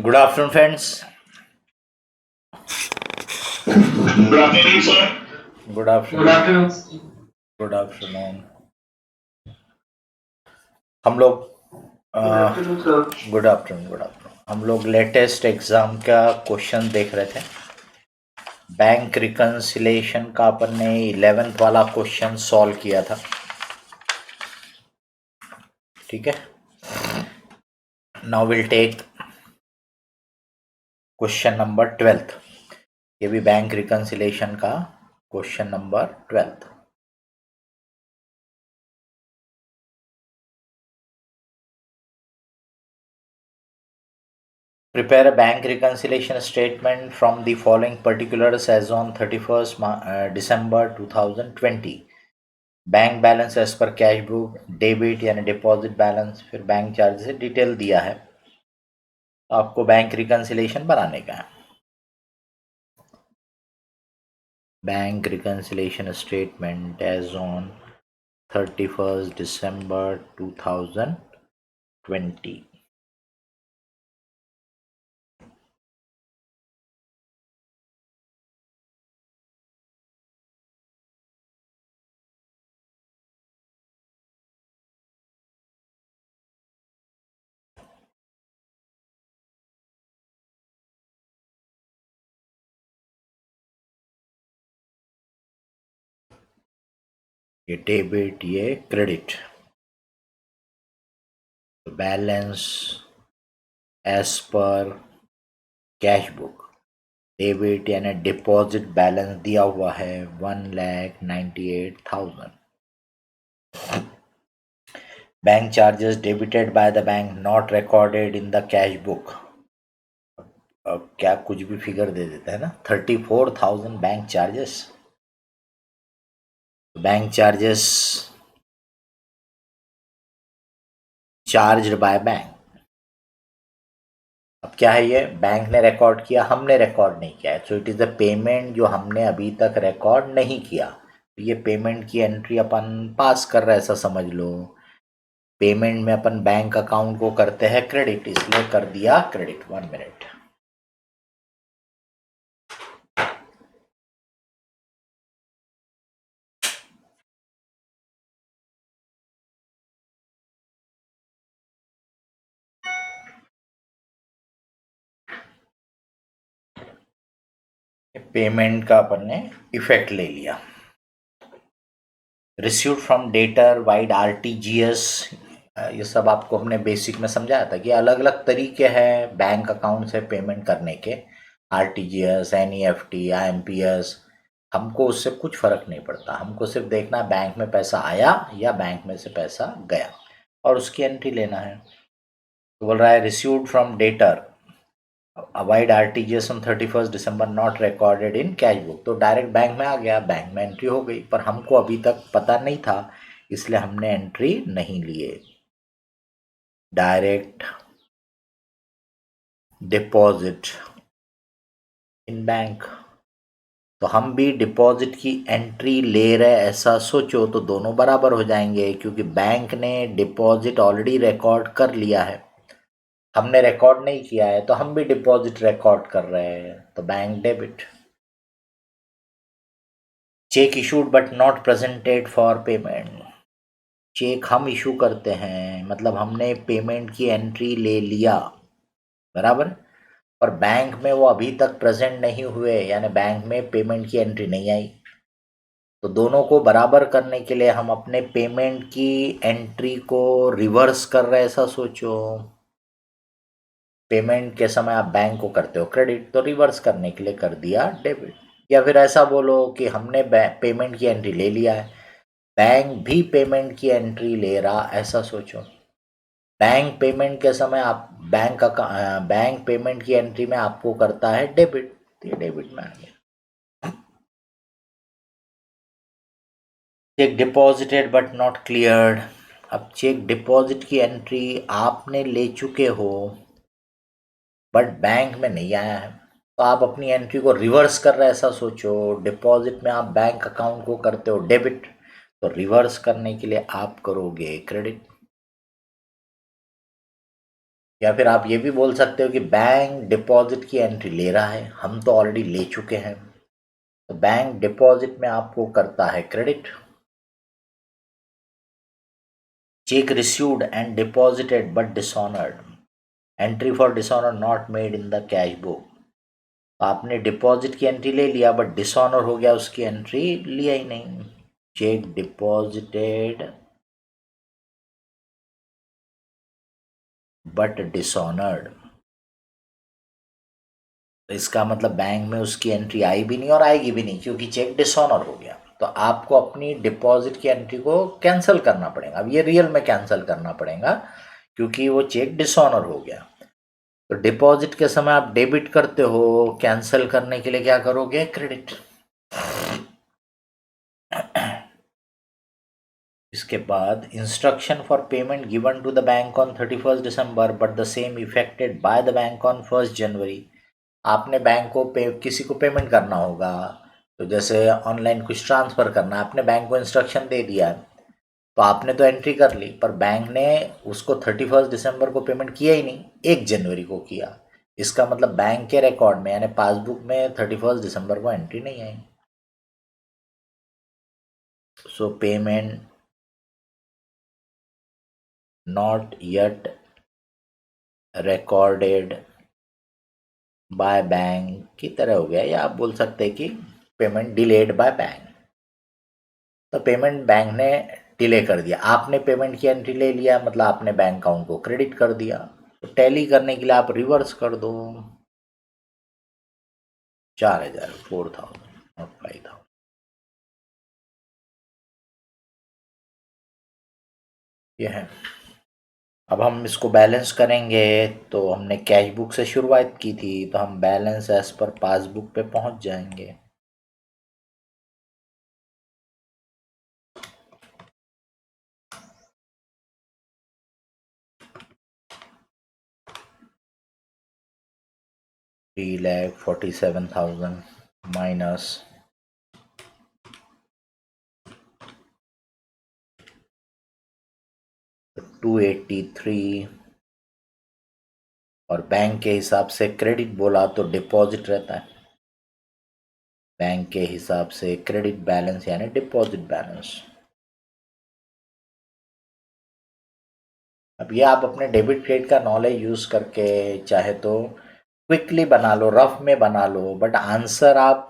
Good afternoon, friends. Good afternoon, sir. Good Good afternoon. afternoon. Good afternoon हम लोग Good afternoon, sir. Good afternoon हम लोग latest exam का question देख रहे थे। बैंक रिकन्सिलेशन का अपन ने 11th वाला क्वेश्चन सॉल्व किया था। ठीक है, now will take question number 12th। ये भी बैंक रिकन्सिलेशन का question number 12th। Prepare a bank reconciliation statement from the following particulars as on 31st December 2020। Bank balance as per cash book, debit यानी deposit balance, फिर bank charge से detail दिया है। आपको bank reconciliation बनाने का है। Bank reconciliation statement as on 31st December 2020। ये डेबिट, ये credit. Balance as per cash book, debit यानी डिपॉजिट बैलेंस दिया हुआ है 1,98,000। Bank charges debited by the bank not recorded in the cash book. अब क्या कुछ भी फिगर दे देता है ना। 34,000 bank charges. Bank charges charged by bank. अब क्या है, ये बैंक ने रिकॉर्ड किया, हमने रिकॉर्ड नहीं किया है। So it is the payment जो हमने अभी तक रिकॉर्ड नहीं किया। तो ये पेमेंट की एंट्री अपन पास कर रहे हैं, ऐसा समझ लो। पेमेंट में अपन बैंक अकाउंट को करते हैं क्रेडिट, इसलिए कर दिया क्रेडिट। 1 मिनट। पेमेंट का अपन ने इफेक्ट ले लिया। Receive from debtor wide RTGS, ये सब आपको हमने बेसिक में समझाया था कि अलग अलग तरीके हैं बैंक अकाउंट से पेमेंट करने के। RTGS, NEFT, IMPS. हमको उससे कुछ फर्क नहीं पड़ता, हमको सिर्फ देखना है बैंक में पैसा आया या बैंक में से पैसा गया, और उसकी एंट्री लेना है। तो बोल रहा है received from debtor avoid RTGS on 31st December not recorded in cash book. तो डायरेक्ट बैंक में आ गया, बैंक में एंट्री हो गई, पर हमको अभी तक पता नहीं था, इसलिए हमने एंट्री नहीं लिए। डायरेक्ट डिपॉजिट इन बैंक, तो हम भी डिपॉजिट की एंट्री ले रहे ऐसा सोचो तो दोनों बराबर हो जाएंगे, क्योंकि बैंक ने डिपॉजिट ऑलरेडी रिकॉर्ड कर लिया है, हमने रिकॉर्ड नहीं किया है, तो हम भी डिपॉजिट रिकॉर्ड कर रहे हैं, तो bank debit. Cheque issued but not presented for payment. Cheque हम इशू करते हैं, मतलब हमने पेमेंट की एंट्री ले लिया, बराबर, और बैंक में वो अभी तक प्रेजेंट नहीं हुए, यानी बैंक में पेमेंट की एंट्री नहीं आई। तो दोनों को बराबर करने के लिए हम अपने पेमेंट की एंट्री को रिवर्स कर रहे हैं, ऐसा सोचो। पेमेंट के समय आप बैंक को करते हो क्रेडिट, तो रिवर्स करने के लिए कर दिया डेबिट। या फिर ऐसा बोलो कि हमने पेमेंट की एंट्री ले लिया है, बैंक भी पेमेंट की एंट्री ले रहा, ऐसा सोचो। बैंक पेमेंट के समय आप बैंक पेमेंट की एंट्री में आपको करता है डेबिट, तो ये डेबिट में आ गया। Check deposited but not cleared. अब चेक डिपॉजिट की एंट्री आपने ले चुके हो, बट बैंक में नहीं आया है, तो आप अपनी एंट्री को रिवर्स कर रहे हैं, ऐसा सोचो। डिपॉजिट में आप बैंक अकाउंट को करते हो डेबिट, तो रिवर्स करने के लिए आप करोगे क्रेडिट। या फिर आप ये भी बोल सकते हो कि बैंक डिपॉजिट की एंट्री ले रहा है, हम तो ऑलरेडी ले चुके हैं, तो बैंक डिपॉजिट में आपको करता है credit. Check received and deposited but dishonoured, entry for dishonour not made in the cash book. आपने डिपॉजिट की एंट्री ले लिया बट डिसऑनर हो गया, उसकी एंट्री लिया ही नहीं। चेक डिपॉजिटेड बट डिसऑनर्ड, तो इसका मतलब बैंक में उसकी एंट्री आई भी नहीं और आएगी भी नहीं, क्योंकि चेक डिसऑनर हो गया। तो आपको अपनी डिपॉजिट की एंट्री को कैंसिल करना पड़ेगा। अब ये रियल में कैंसिल करना पड़ेगा, क्योंकि वो चेक डिसऑनर हो गया। तो डिपॉजिट के समय आप डेबिट करते हो, कैंसिल करने के लिए क्या करोगे? क्रेडिट। इसके बाद instruction for payment given to the bank on 31 December but the same effected by the bank on 1 January. आपने बैंक को किसी को पेमेंट करना होगा, तो जैसे ऑनलाइन कुछ ट्रांसफ़र करना, आपने बैंक को इंस्ट्रक्शन दे दिया, तो आपने तो एंट्री कर ली, पर बैंक ने उसको 31 दिसंबर को पेमेंट किया ही नहीं, 1 जनवरी को किया। इसका मतलब बैंक के रिकॉर्ड में यानी पासबुक में 31 दिसंबर को एंट्री नहीं आई। So payment not yet recorded by bank की तरह हो गया, या आप बोल सकते हैं कि पेमेंट डिलेड बाय बैंक। तो पेमेंट बैंक ने डिले कर दिया, आपने पेमेंट की एंट्री ले लिया, मतलब आपने बैंक अकाउंट को क्रेडिट कर दिया। तो टैली करने के लिए आप रिवर्स कर दो, 4000, 4000 और 5000। ये है। अब हम इसको बैलेंस करेंगे, तो हमने कैश बुक से शुरुआत की थी, तो हम बैलेंस एज पर पासबुक पे पहुंच जाएंगे। $3,47,000 माइनस 283, और बैंक के हिसाब से क्रेडिट बोला तो डिपॉजिट रहता है, बैंक के हिसाब से क्रेडिट बैलेंस यानी डिपॉजिट बैलेंस। अब ये आप अपने डेबिट क्रेडिट का नॉलेज यूज़ करके चाहे तो क्विकली बना लो, रफ में बना लो, बट आंसर आप,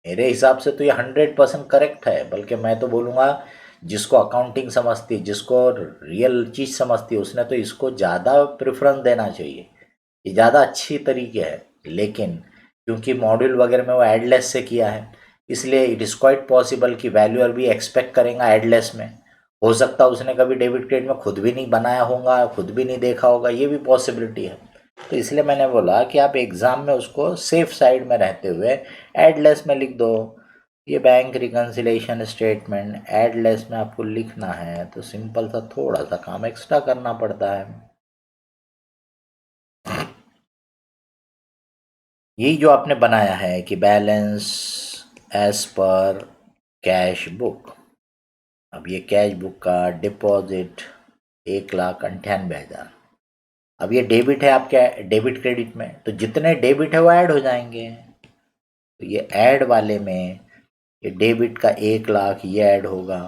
मेरे हिसाब से तो ये 100% करेक्ट है। बल्कि मैं तो बोलूँगा, जिसको अकाउंटिंग समझती है, जिसको रियल चीज़ समझती है, उसने तो इसको ज़्यादा प्रेफरेंस देना चाहिए, ये ज़्यादा अच्छी तरीके है। लेकिन क्योंकि मॉड्यूल वगैरह में वो एडलेस से किया है, इसलिए इट इज़ क्वाइट पॉसिबल कि वैल्यूअर भी एक्सपेक्ट करेगा एडलेस में। हो सकता है उसने कभी डेबिट क्रेडिट में खुद भी नहीं बनाया होगा, खुद भी नहीं देखा होगा, ये भी पॉसिबिलिटी है। तो इसलिए मैंने बोला कि आप एग्ज़ाम में उसको सेफ साइड में रहते हुए एडलेस में लिख दो। ये बैंक रिकन्सिलेशन स्टेटमेंट एडलेस में आपको लिखना है, तो सिंपल सा थोड़ा सा काम एक्स्ट्रा करना पड़ता है। यही जो आपने बनाया है कि balance as per cash book. अब ये कैश बुक का डिपॉजिट 1,98,000। अब ये डेबिट है आपके, डेबिट क्रेडिट में, तो जितने डेबिट है वो ऐड हो जाएंगे। तो ये ऐड वाले में ये डेबिट का 1,00,000 ये ऐड होगा,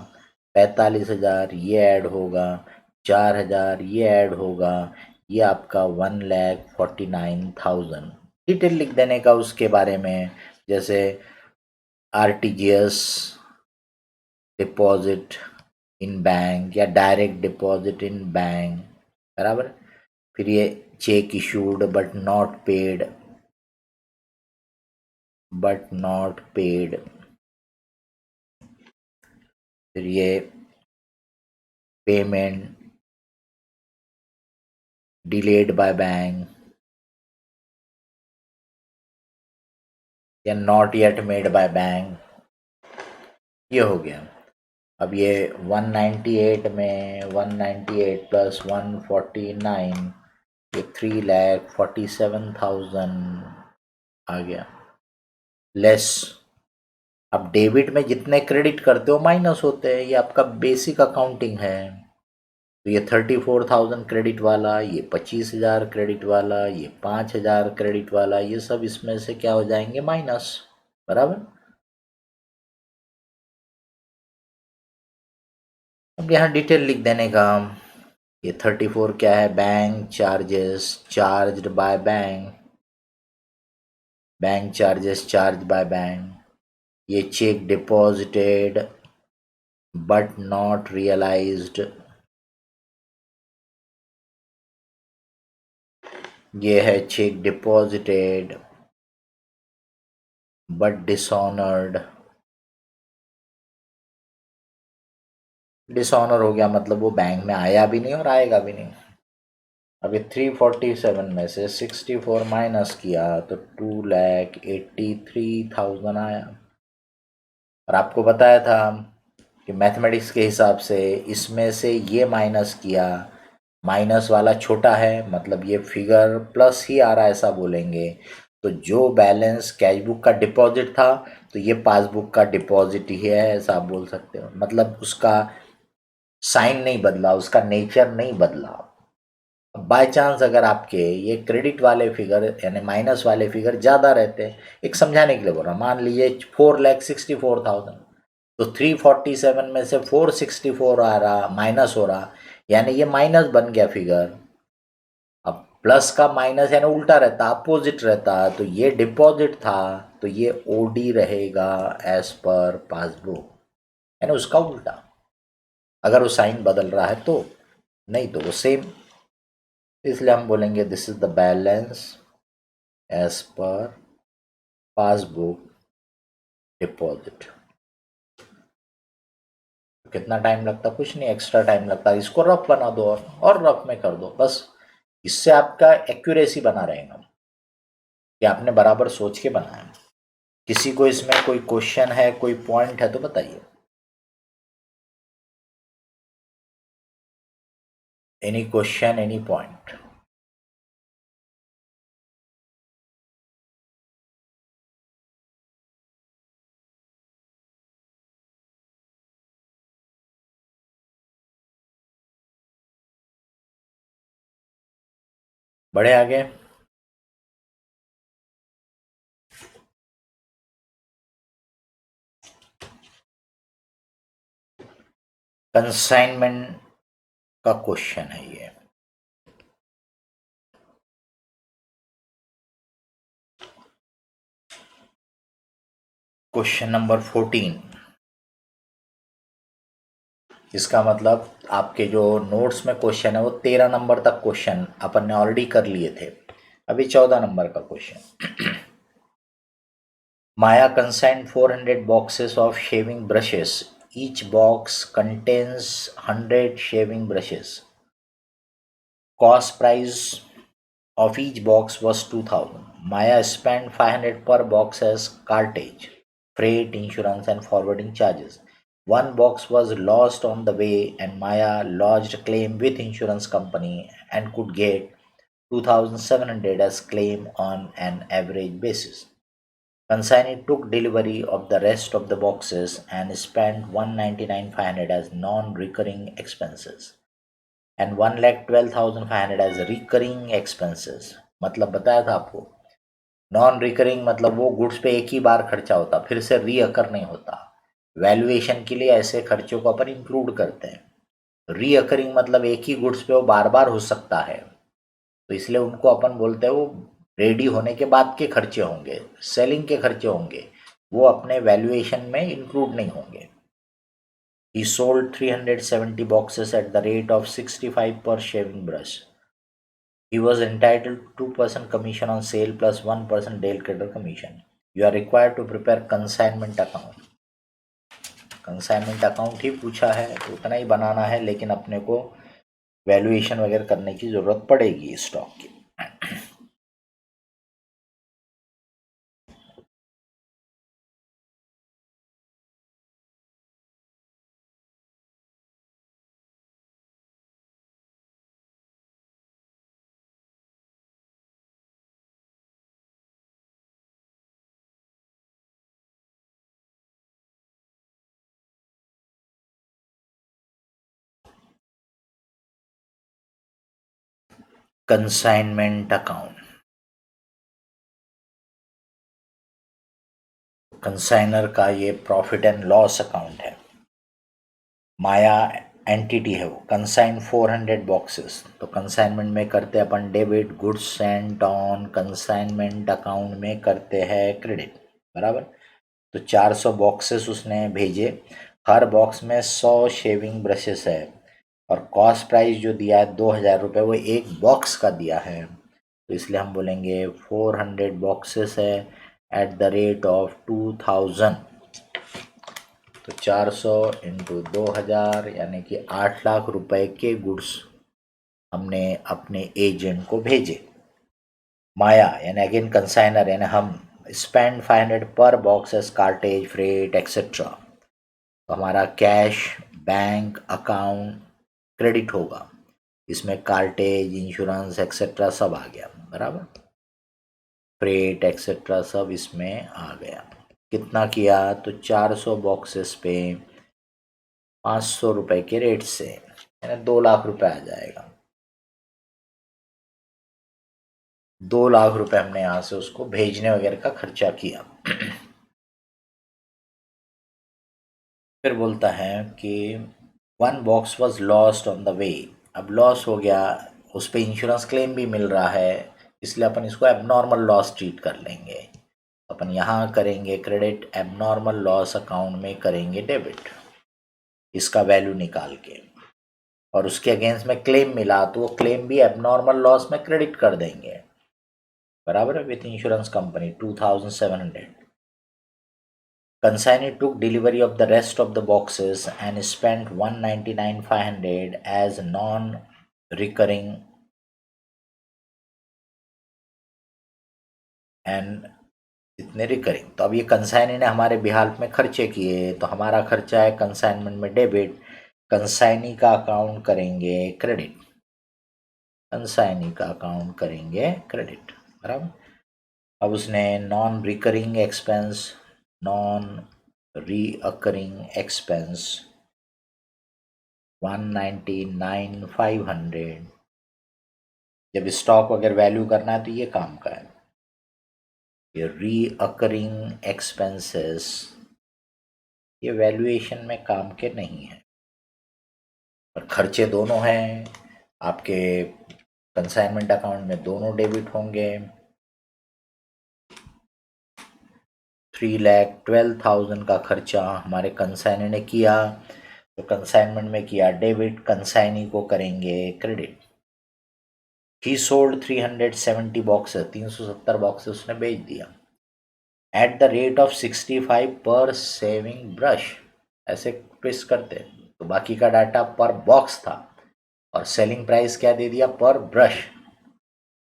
45,000 ये ऐड होगा, 4,000 ये ऐड होगा, ये आपका 1,49,000। डिटेल लिख देने का उसके बारे में, जैसे आरटीजीएस डिपॉजिट इन बैंक या डायरेक्ट डिपॉजिट इन बैंक, बराबर। फिर ये check issued but not paid, फिर ये पेमेंट डिलेड बाय बैंक या not yet made by bank, ये हो गया। अब ये 198 में 198 प्लस 149, ये 3,47,000 आ गया लेस। अब डेबिट में जितने क्रेडिट करते हो माइनस होते हैं, ये आपका बेसिक अकाउंटिंग है। तो ये 34,000 क्रेडिट वाला, ये 25,000 क्रेडिट वाला, ये 5,000 क्रेडिट वाला, ये सब इसमें से क्या हो जाएंगे, माइनस। बराबर। अब यहाँ डिटेल लिख देने का। ये 34 क्या है, bank charges charged by bank, bank charges charge by bank. ये cheque deposited but not realised, ये है cheque deposited but dishonoured. Dishonour हो गया मतलब वो बैंक में आया भी नहीं और आएगा भी नहीं। अभी 347 में से 64 माइनस किया तो 2,83,000 आया। और आपको बताया था कि मैथमेटिक्स के हिसाब से इसमें से ये माइनस किया, माइनस वाला छोटा है मतलब ये फिगर प्लस ही आ रहा है ऐसा बोलेंगे। तो जो बैलेंस कैश बुक का डिपॉजिट था तो ये पासबुक का डिपॉजिट ही है ऐसा आप बोल सकते हो। मतलब उसका साइन नहीं बदला, उसका नेचर नहीं बदला। बाय चांस अगर आपके ये क्रेडिट वाले फिगर यानी माइनस वाले फिगर ज़्यादा रहते हैं, एक समझाने के लिए बोल रहा हूँ, मान लीजिए 4,64,000, तो 347 में से 464 आ रहा माइनस हो रहा, यानी ये माइनस बन गया फिगर। अब प्लस का माइनस यानी उल्टा रहता, अपोजिट रहता, तो ये डिपॉजिट था तो ये ओडी रहेगा एज पर पासबुक, यानी उसका उल्टा। अगर वो साइन बदल रहा है तो, नहीं तो वो सेम। इसलिए हम बोलेंगे this is the balance as per passbook deposit. कितना टाइम लगता, कुछ नहीं, एक्स्ट्रा टाइम लगता है। इसको रफ बना दो और रफ में कर दो बस। इससे आपका एक्यूरेसी बना रहेगा कि आपने बराबर सोच के बनाया। किसी को इसमें कोई क्वेश्चन है, कोई पॉइंट है तो बताइए। Any question, any point? बढ़े आगे। कंसाइनमेंट का क्वेश्चन है ये। Question number 14। इसका मतलब आपके जो नोट्स में क्वेश्चन है वो 13 नंबर तक क्वेश्चन अपन ने ऑलरेडी कर लिए थे, अभी 14 नंबर का question. Maya consigned 400 boxes of shaving brushes. Each box contains 100 shaving brushes. Cost price of each box was 2,000. Maya spent 500 per box as cartage, freight, insurance, and forwarding charges. One box was lost on the way, and Maya lodged a claim with insurance company and could get 2,700 as claim on an average basis. Consignee took delivery of the rest of the boxes and spent 199,500 as non-recurring expenses and 1,12,500 as recurring expenses। मतलब बताया था आपको, non recurring मतलब वो goods पे एक ही बार खर्चा होता, फिर से रीअकर नहीं होता। वैल्यूएशन के लिए ऐसे खर्चों को अपन इंक्लूड करते हैं। रीअकरिंग मतलब एक ही गुड्स पे वो बार बार हो सकता है, तो इसलिए उनको अपन बोलते हैं वो रेडी होने के बाद के खर्चे होंगे, सेलिंग के खर्चे होंगे, वो अपने वैल्यूएशन में इंक्लूड नहीं होंगे। He sold 370 boxes at the rate of 65 per shaving brush. He was entitled to 2% commission on sale plus 1% deal creditor commission. You are required to prepare consignment account. Consignment account ही पूछा है तो उतना ही बनाना है, लेकिन अपने को वैल्यूएशन वगैरह करने की ज़रूरत पड़ेगी स्टॉक की। कंसाइनमेंट अकाउंट, कंसाइनर का ये प्रॉफिट एंड लॉस अकाउंट है, माया एंटिटी है वो। कंसाइन 400 बॉक्सेस, तो कंसाइनमेंट में करते हैं अपन debit, goods sent on consignment account में करते हैं क्रेडिट, बराबर। तो 400 बॉक्सेस उसने भेजे, हर बॉक्स में 100 शेविंग ब्रशेस है, और कॉस्ट प्राइस जो दिया है 2000 रुपये, वो एक बॉक्स का दिया है, तो इसलिए हम बोलेंगे 400 बॉक्सेस है एट द रेट ऑफ 2000। तो 400 इंटू 2000 यानी कि 8 लाख रुपए के गुड्स हमने अपने एजेंट को भेजे। माया यानी अगेन कंसाइनर, यानी हम spend 500 per box as cartage, freight etcetera, तो हमारा कैश, बैंक अकाउंट क्रेडिट होगा, इसमें कार्टेज, इंश्योरेंस एक्सेट्रा सब आ गया, बराबर। फ्रेट एक्सेट्रा सब इसमें आ गया। कितना किया, तो 400 बॉक्सेस पे 500 रुपए के रेट से, यानी 2 लाख रुपए आ जाएगा। 2 लाख रुपए हमने यहाँ से उसको भेजने वगैरह का खर्चा किया। फिर बोलता है कि 1 box was lost on the way. अब लॉस हो गया, उस पर इंश्योरेंस क्लेम भी मिल रहा है, इसलिए अपन इसको एबनॉर्मल लॉस ट्रीट कर लेंगे। अपन यहाँ करेंगे क्रेडिट, एबनॉर्मल लॉस अकाउंट में करेंगे डेबिट, इसका वैल्यू निकाल के, और उसके अगेंस्ट में क्लेम मिला तो वो क्लेम भी एबनॉर्मल लॉस में क्रेडिट कर देंगे, बराबर है, with insurance company 2700। Consignee took delivery of the rest of the boxes and spent 199,500 as non-recurring and इतने रिकरिंग। तो अब ये कंसाइनी ने हमारे बिहाफ में खर्चे किए, तो हमारा खर्चा है कंसाइनमेंट में डेबिट, कंसाइनी का अकाउंट करेंगे क्रेडिट, कंसाइनी का अकाउंट करेंगे क्रेडिट, बराबर। अब उसने non recurring expense, non recurring expense 199,500, जब स्टॉक वगैरह वैल्यू करना है तो ये काम का है। ये रीअकरिंग एक्सपेंसेस ये वैल्यूएशन में काम के नहीं है, पर खर्चे दोनों हैं आपके कंसाइनमेंट अकाउंट में, दोनों डेबिट होंगे। 3,12,000 का खर्चा हमारे कंसाइनी ने किया, तो कंसाइनमेंट में किया डेबिट, कंसाइनी को करेंगे क्रेडिट। ही सोल्ड 370 बॉक्सेस, 370 बॉक्सेस उसने बेच दिया, एट द रेट ऑफ 65 पर सेविंग ब्रश, ऐसे ट्विस्ट करते, तो बाकी का डाटा पर बॉक्स था और सेलिंग प्राइस क्या दे दिया, पर ब्रश।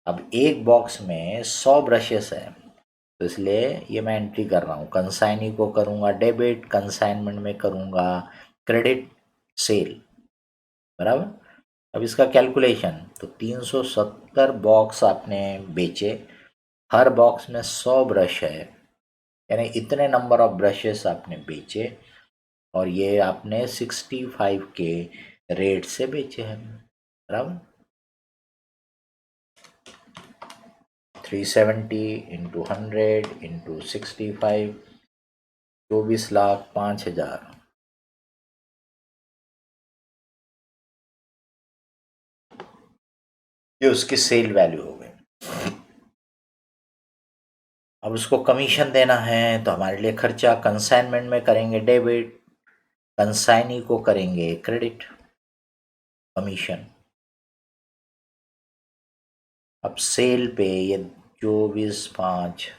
अब एक बॉक्स में 100 ब्रशेस है, तो इसलिए ये मैं एंट्री कर रहा हूँ, कंसाइनी को करूँगा डेबिट, कंसाइनमेंट में करूँगा क्रेडिट सेल, बराबर। अब इसका कैलकुलेशन, तो 370 बॉक्स आपने बेचे, हर बॉक्स में 100 ब्रश है, यानी इतने नंबर ऑफ ब्रशेस आपने बेचे, और ये आपने 65 के रेट से बेचे हैं, बराबर। 370 इंटू 100 इंटू 65, 24,05,000। ये उसकी सेल वैल्यू हो गई। अब उसको कमीशन देना है, तो हमारे लिए खर्चा, कंसाइनमेंट में करेंगे डेबिट, कंसाइनी को करेंगे क्रेडिट, कमीशन। अब सेल पे ये 24,05,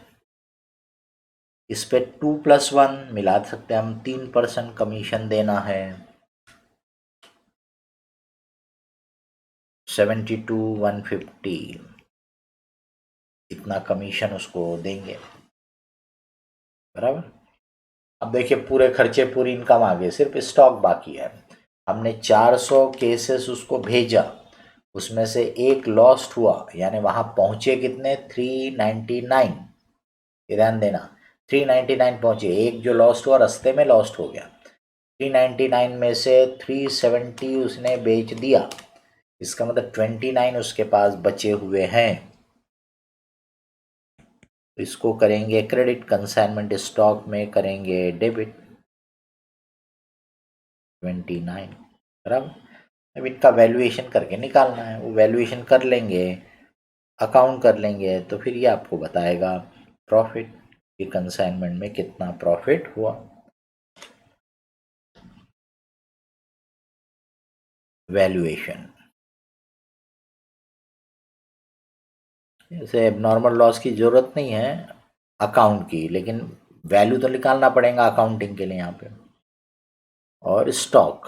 इस पे 2+1 मिला सकते हैं हम, 3% कमीशन देना है, 72,150 इतना कमीशन उसको देंगे, बराबर। अब देखिए पूरे खर्चे, पूरी इनकम आ गई, सिर्फ स्टॉक बाकी है। हमने 400 केसेस उसको भेजा, उसमें से एक लॉस्ट हुआ, यानी वहाँ पहुँचे कितने, 399, ध्यान देना 399 पहुँचे, एक जो लॉस्ट हुआ रास्ते में लॉस्ट हो गया। 399 में से 370 उसने बेच दिया, इसका मतलब 29 उसके पास बचे हुए हैं। इसको करेंगे क्रेडिट, कंसाइनमेंट स्टॉक में करेंगे डेबिट 29, बराबर। अब इनका वैल्यूएशन करके निकालना है, वो वैल्यूएशन कर लेंगे, अकाउंट कर लेंगे, तो फिर ये आपको बताएगा प्रॉफिट कि कंसाइनमेंट में कितना प्रॉफिट हुआ। वैल्यूएशन जैसे एबनॉर्मल लॉस की जरूरत नहीं है अकाउंट की, लेकिन वैल्यू तो निकालना पड़ेगा अकाउंटिंग के लिए यहाँ पे। और स्टॉक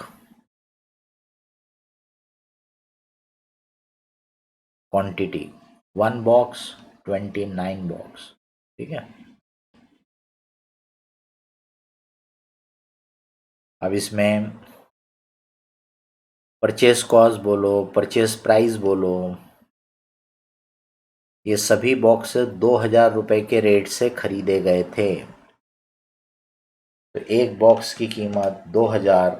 क्वांटिटी 1 बॉक्स 29 बॉक्स, ठीक है। अब इसमें परचेस कॉस्ट बोलो, परचेस प्राइस बोलो, ये सभी बॉक्स 2000 रुपए के रेट से खरीदे गए थे। तो एक बॉक्स की कीमत 2000,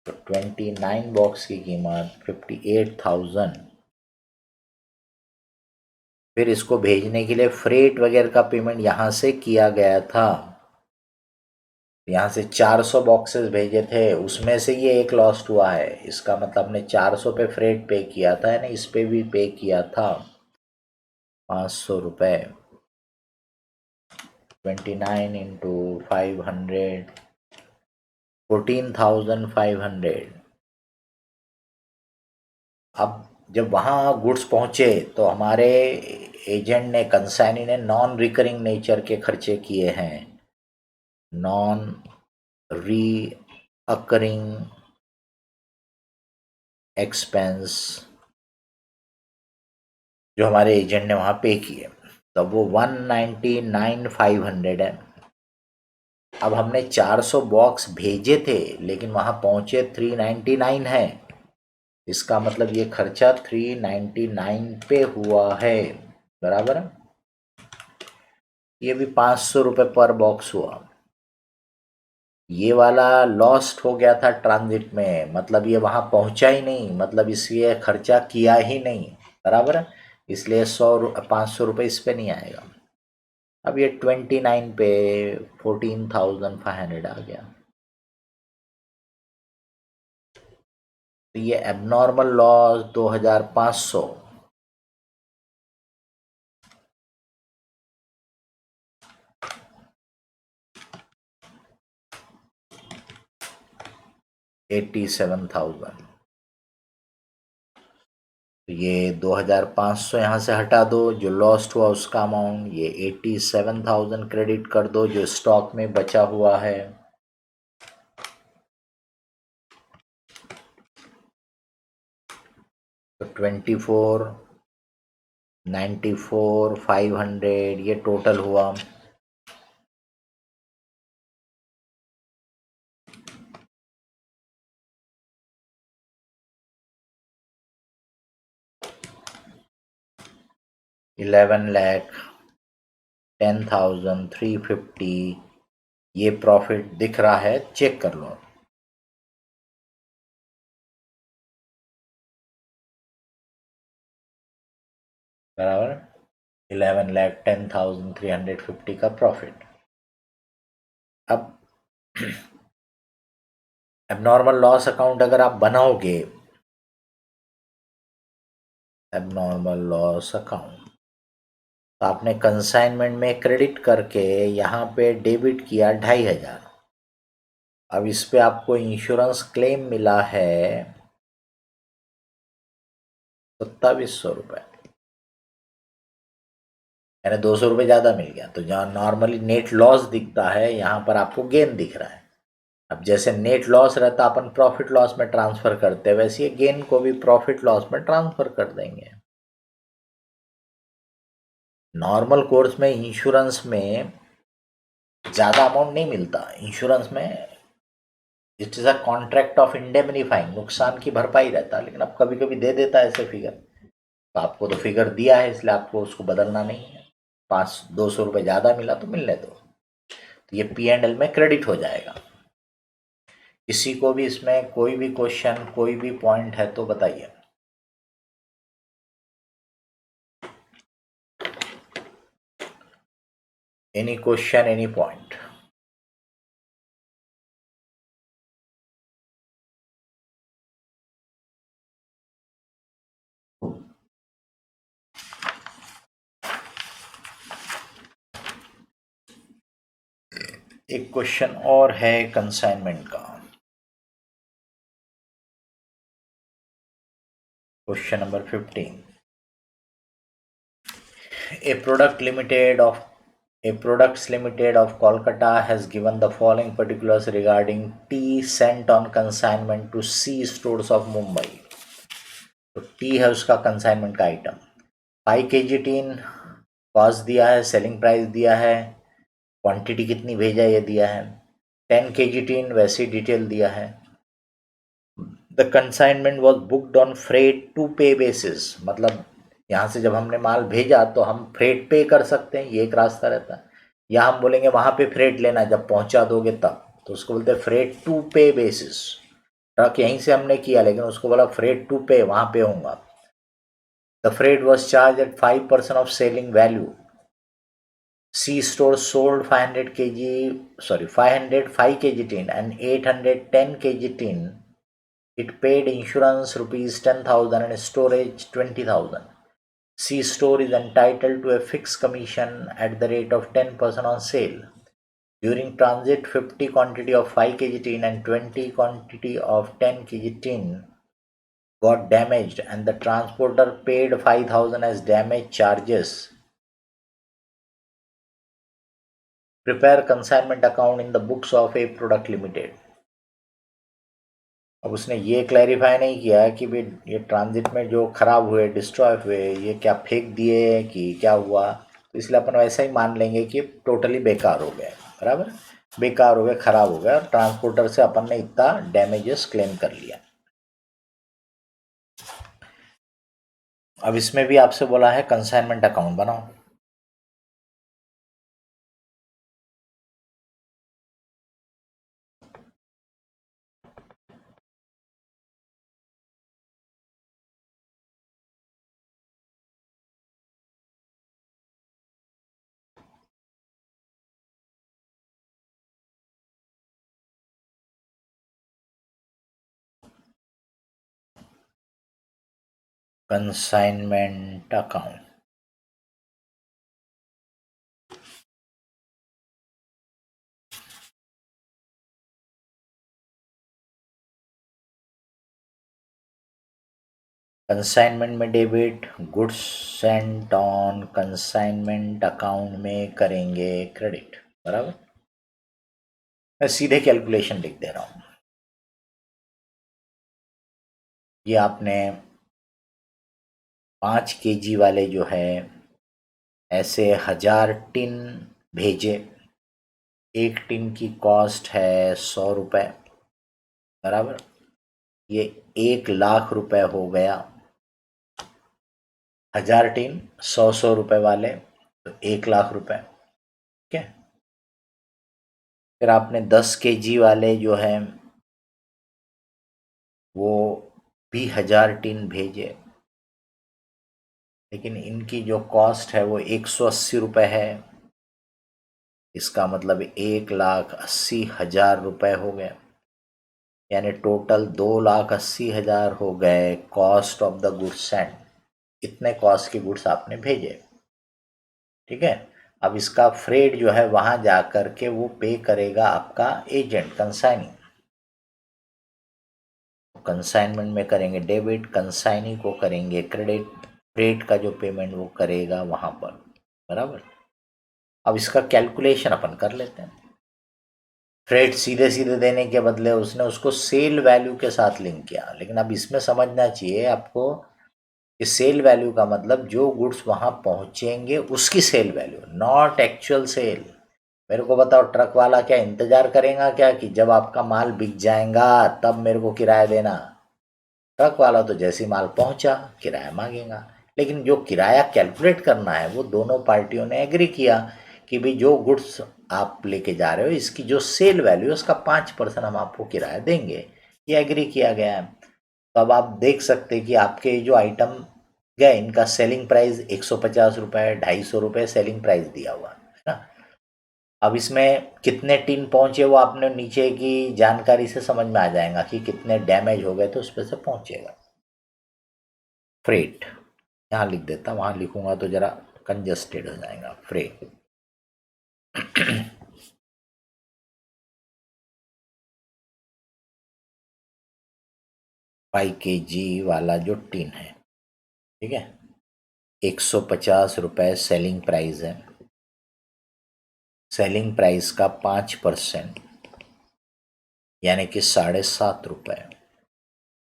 तो 29 बॉक्स की कीमत 58,000। फिर इसको भेजने के लिए फ्रेट वगैरह का पेमेंट यहाँ से किया गया था। यहाँ से 400 बॉक्सेस भेजे थे, उसमें से ये एक लॉस्ट हुआ है। इसका मतलब हमने 400 पे फ्रेट पे किया था, यानी इस पे भी पे किया था 500 रुपये। 29 इंटू 500, 14,500। अब जब वहाँ गुड्स पहुँचे तो हमारे एजेंट ने, कंसाइनी ने नॉन रिकरिंग नेचर के खर्चे किए हैं, नॉन रीअकरिंग एक्सपेंस जो हमारे एजेंट ने वहाँ पे किए, तब वो 199,500 है। अब हमने 400 बॉक्स भेजे थे, लेकिन वहाँ पहुँचे 399 है। इसका मतलब ये खर्चा 399 पे हुआ है, बराबर है। ये भी 500 रुपये पर बॉक्स हुआ। ये वाला लॉस्ट हो गया था ट्रांजिट में, मतलब ये वहाँ पहुँचा ही नहीं, मतलब इसलिए खर्चा किया ही नहीं, बराबर है। इसलिए 500 रुपये इस पे नहीं आएगा। अब ये 29 पे 14,500 आ गया। तो ये एबनॉर्मल लॉस 2,500। $87,000। तो ये 2,500 यहाँ से हटा दो, जो लॉस्ट हुआ उसका अमाउंट, ये 87,000 क्रेडिट कर दो जो स्टॉक में बचा हुआ है। तो 24,94,500 ये टोटल हुआ। $11,10,350 ये प्रॉफिट दिख रहा है, चेक कर लो, बराबर। 11,10,350 का प्रॉफिट। अब एबनॉर्मल लॉस अकाउंट अगर आप बनाओगे, एबनॉर्मल लॉस अकाउंट, तो आपने कंसाइनमेंट में क्रेडिट करके यहाँ पे डेबिट किया 2,500। अब इस पे आपको इंश्योरेंस क्लेम मिला है 2700 रुपये, यानी 200 रुपये ज़्यादा मिल गया। तो जहाँ नॉर्मली नेट लॉस दिखता है, यहाँ पर आपको गेन दिख रहा है। अब जैसे नेट लॉस रहता अपन प्रॉफिट लॉस में ट्रांसफ़र करते हैं, वैसे ये गेन को भी प्रॉफिट लॉस में ट्रांसफ़र कर देंगे। नॉर्मल कोर्स में इंश्योरेंस में ज़्यादा अमाउंट नहीं मिलता। इंश्योरेंस में it is a contract of indemnifying, नुकसान की भरपाई रहता है, लेकिन अब कभी कभी दे देता है ऐसे फिगर। तो आपको तो फिगर दिया है, इसलिए आपको उसको बदलना नहीं है। 200 रुपये ज़्यादा मिला तो मिलने दो, तो ये P&L में क्रेडिट हो जाएगा। किसी को भी इसमें कोई भी क्वेश्चन, कोई भी पॉइंट है तो बताइए। Any question, any point? एक क्वेश्चन और है कंसाइनमेंट का। Question number 15। A Products Limited of Kolkata has given the following particulars regarding tea sent on consignment to C stores of Mumbai. तो टी है उसका कंसाइनमेंट का आइटम। 5 kg टीन कॉस्ट दिया है, सेलिंग प्राइस दिया है, quantity कितनी भेजा ये दिया है। 10 kg टीन वैसी डिटेल दिया है। The consignment was booked on freight to pay basis, मतलब यहाँ से जब हमने माल भेजा तो हम फ्रेट पे कर सकते हैं, ये एक रास्ता रहता है। या हम बोलेंगे वहाँ पे फ्रेट लेना, जब पहुँचा दोगे तब, तो उसको बोलते हैं freight to pay basis. Truck यहीं से हमने किया लेकिन उसको बोला फ्रेट टू पे, वहाँ पे होगा। The freight was charge at 5% of selling value. C store sold 500 5 kg tin and 810 kg tin. It paid insurance rupees 10,000 and storage 20,000. C store is entitled to a fixed commission at the rate of 10% on sale. During transit, 50 quantity of 5 kg tin and 20 quantity of 10 kg tin got damaged and the transporter paid 5,000 as damage charges. Prepare consignment account in the books of A Product Limited. अब उसने ये clarify नहीं किया कि भाई ये transit में जो खराब हुए, डिस्ट्रॉय हुए, ये क्या फेंक दिए कि क्या हुआ, तो इसलिए अपन वैसा ही मान लेंगे कि टोटली बेकार हो गए। बराबर, बेकार हो गए, खराब हो गए, और ट्रांसपोर्टर से अपन ने इतना डैमेजेस क्लेम कर लिया। अब इसमें भी आपसे बोला है कंसाइनमेंट अकाउंट बनाओ। कंसाइनमेंट अकाउंट, कंसाइनमेंट में debit, goods sent on consignment account में करेंगे क्रेडिट। बराबर, मैं सीधे कैलकुलेशन लिख दे रहा हूं। ये आपने 5 kg वाले जो है ऐसे 1000 टिन भेजे। एक टिन की कॉस्ट है 100 रुपये। बराबर, ये 1,00,000 रुपये हो गया। 1000 टिन 100 रुपये वाले, तो 1,00,000 रुपये। ठीक है, फिर आपने 10 kg वाले जो है वो भी 1000 टिन भेजे, लेकिन इनकी जो कॉस्ट है वो 180 रुपये है। इसका मतलब 1,80,000 रुपये हो गए, यानी टोटल 2,80,000 हो गए cost of the goods Saint. इतने कॉस्ट के गुड्स आपने भेजे। ठीक है, अब इसका फ्रेट जो है वहां जा कर के वो पे करेगा आपका एजेंट कंसाइनी। कंसाइनमेंट में करेंगे डेबिट, कंसाइनी को करेंगे क्रेडिट, फ्रेट का जो पेमेंट वो करेगा वहां पर। बराबर, अब इसका कैलकुलेशन अपन कर लेते हैं। फ्रेट सीधे सीधे देने के बदले उसने उसको सेल वैल्यू के साथ लिंक किया, लेकिन अब इसमें समझना चाहिए आपको कि सेल वैल्यू का मतलब जो गुड्स वहां पहुंचेंगे उसकी sale value, not actual sale. मेरे को बताओ, ट्रक वाला क्या इंतजार करेगा क्या कि जब आपका माल बिक जाएगा तब मेरे को किराया देना? ट्रक वाला तो जैसे माल पहुंचा किराया मांगेगा। लेकिन जो किराया कैलकुलेट करना है वो दोनों पार्टियों ने एग्री किया कि भाई जो गुड्स आप लेके जा रहे हो इसकी जो सेल वैल्यू है उसका 5% हम आपको किराया देंगे, ये एग्री किया गया है। तो अब आप देख सकते हैं कि आपके जो आइटम गए इनका सेलिंग प्राइस 150 रुपये, 250 रुपये सेलिंग प्राइस दिया हुआ है ना। अब इसमें कितने टीन पहुंचे वो आपने नीचे की जानकारी से समझ में आ जाएगा कि कितने डैमेज हो गए तो उस पर से पहुंचेगा। फ्रेट यहाँ लिख देता, वहां लिखूंगा तो जरा कंजस्टेड हो जाएगा। फ्रेट 5 kg वाला जो टीन है, ठीक है, 150 रुपये सेलिंग प्राइस है। सेलिंग प्राइस का 5% यानी कि 7.5 रुपये।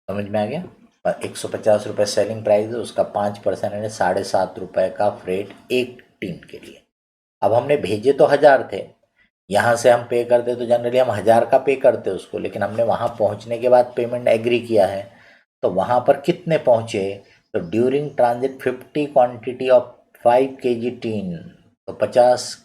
समझ में आ गया? 150 रुपये सेलिंग प्राइस है, उसका 5% यानी 7.5 रुपये का फ्रेट एक टीन के लिए। अब हमने भेजे तो 1000 थे, यहाँ से हम पे करते तो जनरली हम 1000 का पे करते उसको, लेकिन हमने वहाँ पहुँचने के बाद पेमेंट एग्री किया है, तो वहाँ पर कितने पहुँचे? तो during transit 50 quantity of 5 kg tin, तो 50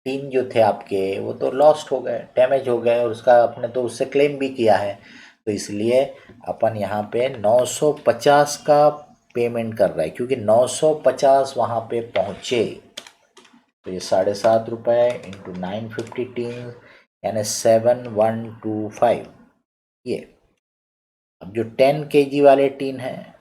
टीन जो थे आपके वो तो लॉस्ट हो गए, डैमेज हो गए, और उसका आपने तो उससे क्लेम भी किया है, तो इसलिए अपन यहाँ पे 950 का पेमेंट कर रहा है, क्योंकि 950 वहाँ पे पहुँचे। तो ये 7.5 रुपये इंटू 950 टीन यानी 7125। ये अब जो 10 kg वाले टीन हैं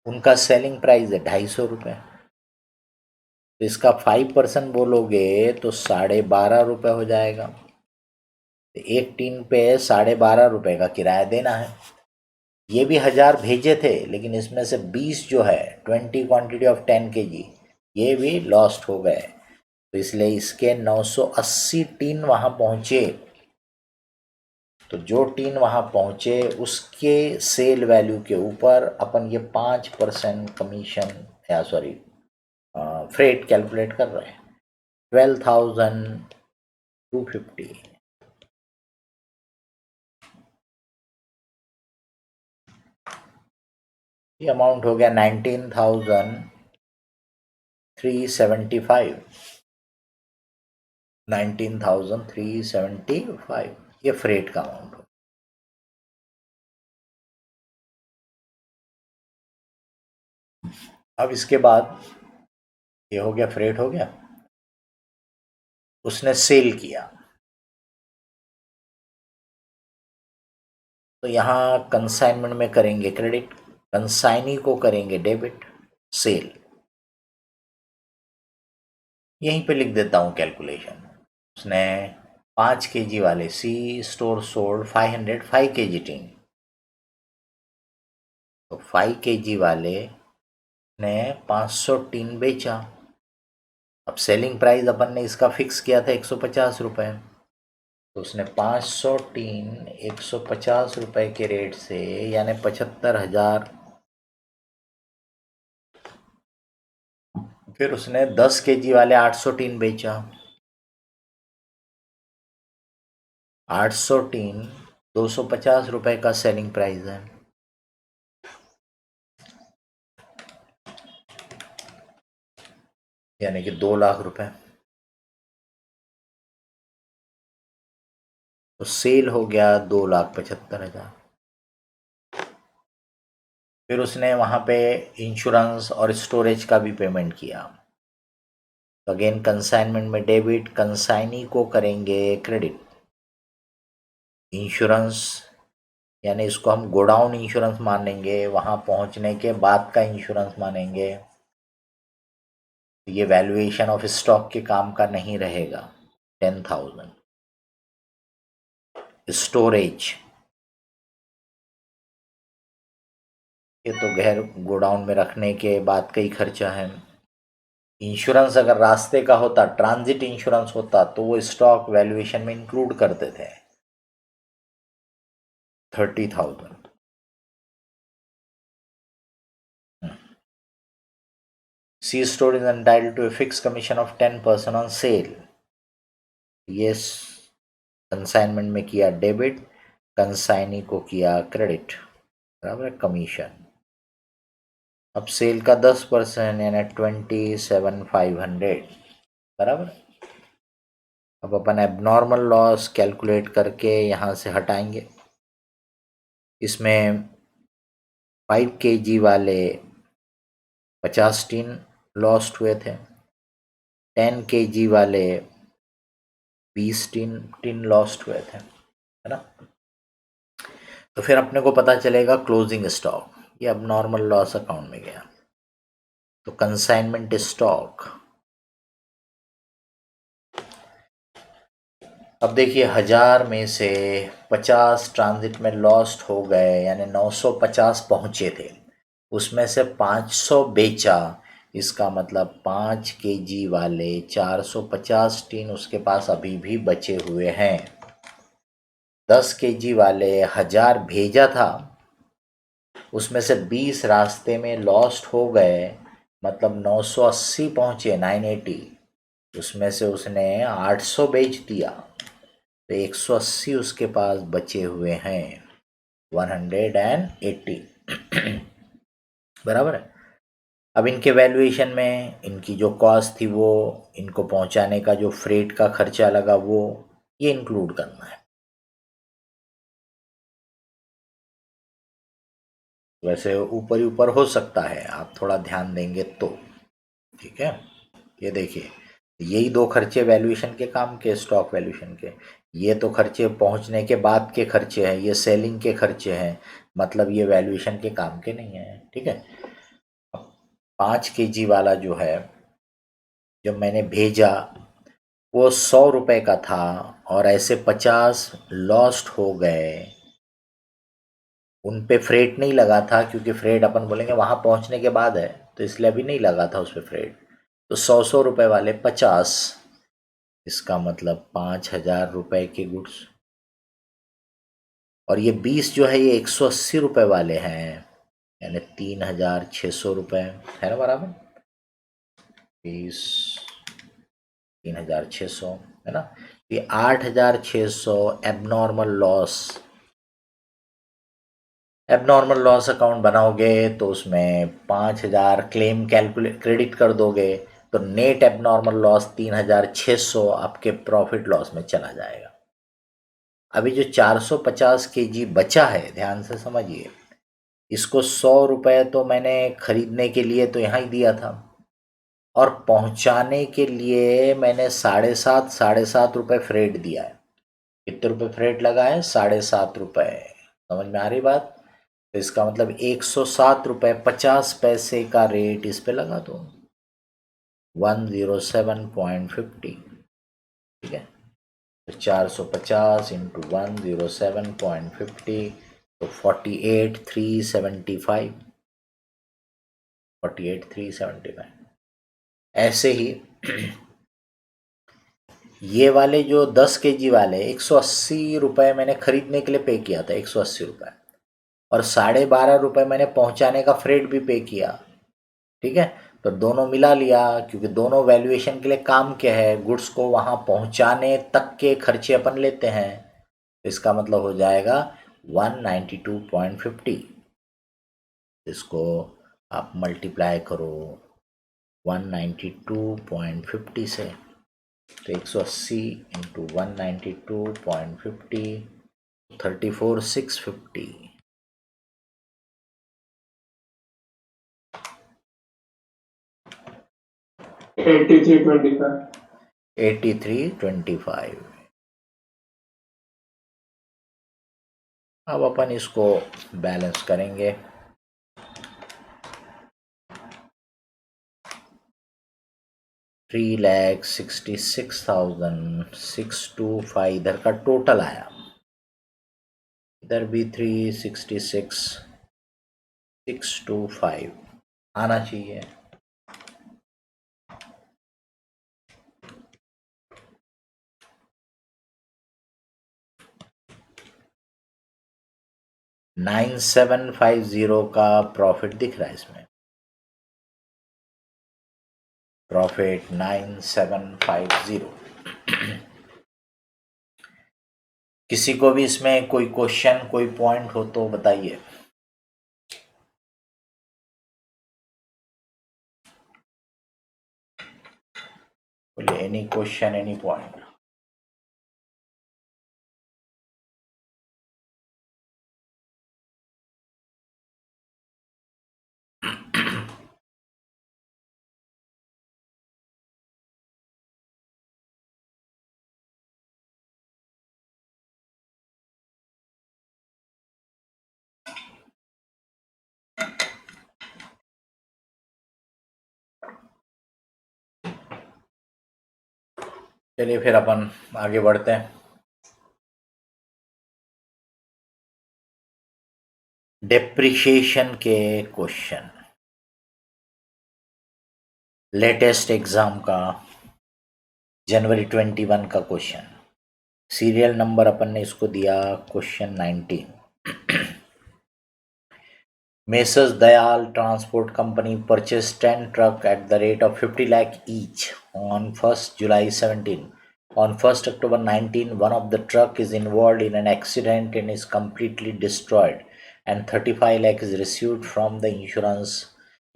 उनका सेलिंग प्राइस है 250 रुपये, तो इसका 5% बोलोगे तो 12.5 रुपये हो जाएगा। तो एक टीन पे 12.5 रुपये का किराया देना है। ये भी 1000 भेजे थे, लेकिन इसमें से 20 जो है 20 क्वांटिटी ऑफ 10 kg ये भी लॉस्ट हो गए, तो इसलिए इसके 980 टीन वहाँ पहुँचे। तो जो टीन वहाँ पहुँचे उसके सेल वैल्यू के ऊपर अपन ये 5% कमीशन या सॉरी फ्रेट कैलकुलेट कर रहे हैं। 12,250 ये अमाउंट हो गया 19,375। 19,375 ये फ्रेट का अमाउंट हो। अब इसके बाद ये हो गया, फ्रेट हो गया, उसने सेल किया, तो यहाँ कंसाइनमेंट में करेंगे क्रेडिट, कंसाइनी को करेंगे डेबिट, सेल यहीं पे लिख देता हूँ कैलकुलेशन। उसने 5 kg वाले सी स्टोर सोल्ड 505 kg टीन, तो 5 kg वाले ने 500 टीन बेचा। अब सेलिंग प्राइस अपन ने इसका फिक्स किया था 150 रुपये, तो उसने 500 टीन 150 रुपये के रेट से यानी 75,000, फिर उसने 10 kg वाले 800 टीन बेचा। 800 टीन 250 रुपये का सेलिंग प्राइस है, यानी कि 2 लाख रुपए। तो सेल हो गया 2,75,000। फिर उसने वहाँ पे इंश्योरेंस और स्टोरेज का भी पेमेंट किया, तो अगेन कंसाइनमेंट में डेबिट, कंसाइनी को करेंगे क्रेडिट। इंश्योरेंस यानी इसको हम गोडाउन इंश्योरेंस मानेंगे, वहाँ पहुँचने के बाद का इंश्योरेंस मानेंगे, ये वैल्यूएशन ऑफ स्टॉक के काम का नहीं रहेगा। 10,000 स्टोरेज, ये तो गैर गोडाउन में रखने के बाद का ही खर्चा है। इंश्योरेंस अगर रास्ते का होता, ट्रांजिट इंश्योरेंस होता, तो वो स्टॉक वैल्यूएशन में इंक्लूड करते थे। 30,000 C store is entitled to a fix commission of 10% on sale. ये कंसाइनमेंट में किया डेबिट, कंसाइनी को किया क्रेडिट, बराबर है, कमीशन। अब सेल का 10% यानी 27,500, बराबर। अब अपन एबनॉर्मल लॉस कैलकुलेट करके यहाँ से हटाएंगे। इसमें 5 kg वाले 50 टीन लॉस्ट हुए थे, 10 kg वाले 20 टिन लॉस्ट हुए थे, है ना। तो फिर अपने को पता चलेगा क्लोजिंग स्टॉक, ये अब नॉर्मल लॉस अकाउंट में गया। तो कंसाइनमेंट स्टॉक, अब देखिए 1000 में से 50 ट्रांजिट में लॉस्ट हो गए, यानी 950 पहुंचे थे, उसमें से 500 बेचा। इसका मतलब 5 केजी वाले 450 टीन उसके पास अभी भी बचे हुए हैं। 10 केजी वाले 1000 भेजा था, उसमें से 20 रास्ते में लॉस्ट हो गए, मतलब 980 पहुंचे, 980, उसमें से उसने 800 बेच दिया, तो 180 उसके पास बचे हुए हैं, 180 बराबर है। अब इनके वैल्यूएशन में इनकी जो कॉस्ट थी वो, इनको पहुंचाने का जो फ्रेट का खर्चा लगा वो, ये इंक्लूड करना है। वैसे ऊपर ही ऊपर हो सकता है, आप थोड़ा ध्यान देंगे तो, ठीक है। ये देखिए, यही दो खर्चे वैल्यूएशन के काम के, स्टॉक वैल्यूएशन के। ये तो खर्चे पहुंचने के बाद के खर्चे हैं, ये सेलिंग के खर्चे हैं, मतलब ये वैल्यूएशन के काम के नहीं है, ठीक है। 5 केजी वाला जो है, जब मैंने भेजा वो 100 रुपये का था, और ऐसे 50 लॉस्ट हो गए। उन पे फ्रेट नहीं लगा था, क्योंकि फ्रेट अपन बोलेंगे वहाँ पहुँचने के बाद है, तो इसलिए अभी नहीं लगा था उस पर फ्रेट। तो 100 रुपये वाले 50, इसका मतलब 5000 रुपये के गुड्स। और ये 20 जो है ये 180 रुपये वाले हैं, यानी 3600 रुपये, है ना बराबर। 20 3600, है ना। ये 8600 abnormal loss. Abnormal loss account बनाओगे तो उसमें 5000 क्लेम कैलकुलेट क्रेडिट कर दोगे, तो नेट एबनॉर्मल लॉस 3600 आपके प्रॉफिट लॉस में चला जाएगा। अभी जो 450 केजी बचा है, ध्यान से समझिए, इसको 100 रुपये तो मैंने खरीदने के लिए तो यहाँ ही दिया था, और पहुँचाने के लिए मैंने 7.5 फ्रेट दिया है। कितने रुपए फ्रेट लगा है? 7.5 रुपये। समझ में आ रही बात? तो इसका मतलब 107 रुपये 50 पैसे का रेट इस पे लगा दो, 107.50, ठीक है। तो 450 इंटू 107.50, तो 48,375, 48,375। ऐसे ही ये वाले जो 10 केजी वाले 180 रुपये मैंने खरीदने के लिए पे किया था, 180 रुपये, और 12.5 रुपये मैंने पहुंचाने का फ्रेट भी पे किया, ठीक है। तो दोनों मिला लिया, क्योंकि दोनों वैल्यूएशन के लिए काम क्या है, गुड्स को वहां पहुंचाने तक के खर्चे अपन लेते हैं। तो इसका मतलब हो जाएगा 192.50। इसको आप मल्टीप्लाई करो 192.50 से, तो 180 इंटू 192.50, 34,650। 8325. 8325। अब अपन इसको बैलेंस करेंगे। 3,66,625 इधर का टोटल आया, इधर भी 366,625 आना चाहिए। $9,750 का प्रॉफिट दिख रहा है इसमें, प्रॉफिट 9,750। किसी को भी इसमें कोई क्वेश्चन, कोई पॉइंट हो तो बताइए। बोलिए, एनी क्वेश्चन, एनी पॉइंट। चलिए फिर अपन आगे बढ़ते हैं। डेप्रिशिएशन के क्वेश्चन, लेटेस्ट एग्जाम का जनवरी 21 का क्वेश्चन, सीरियल नंबर अपन ने इसको दिया question 19। Messrs Dayal Transport Company purchased 10 trucks at the rate of 50 lakh each on 1st July 17. On 1st October 19, one of the truck is involved in an accident and is completely destroyed, and 35 lakh is received from the insurance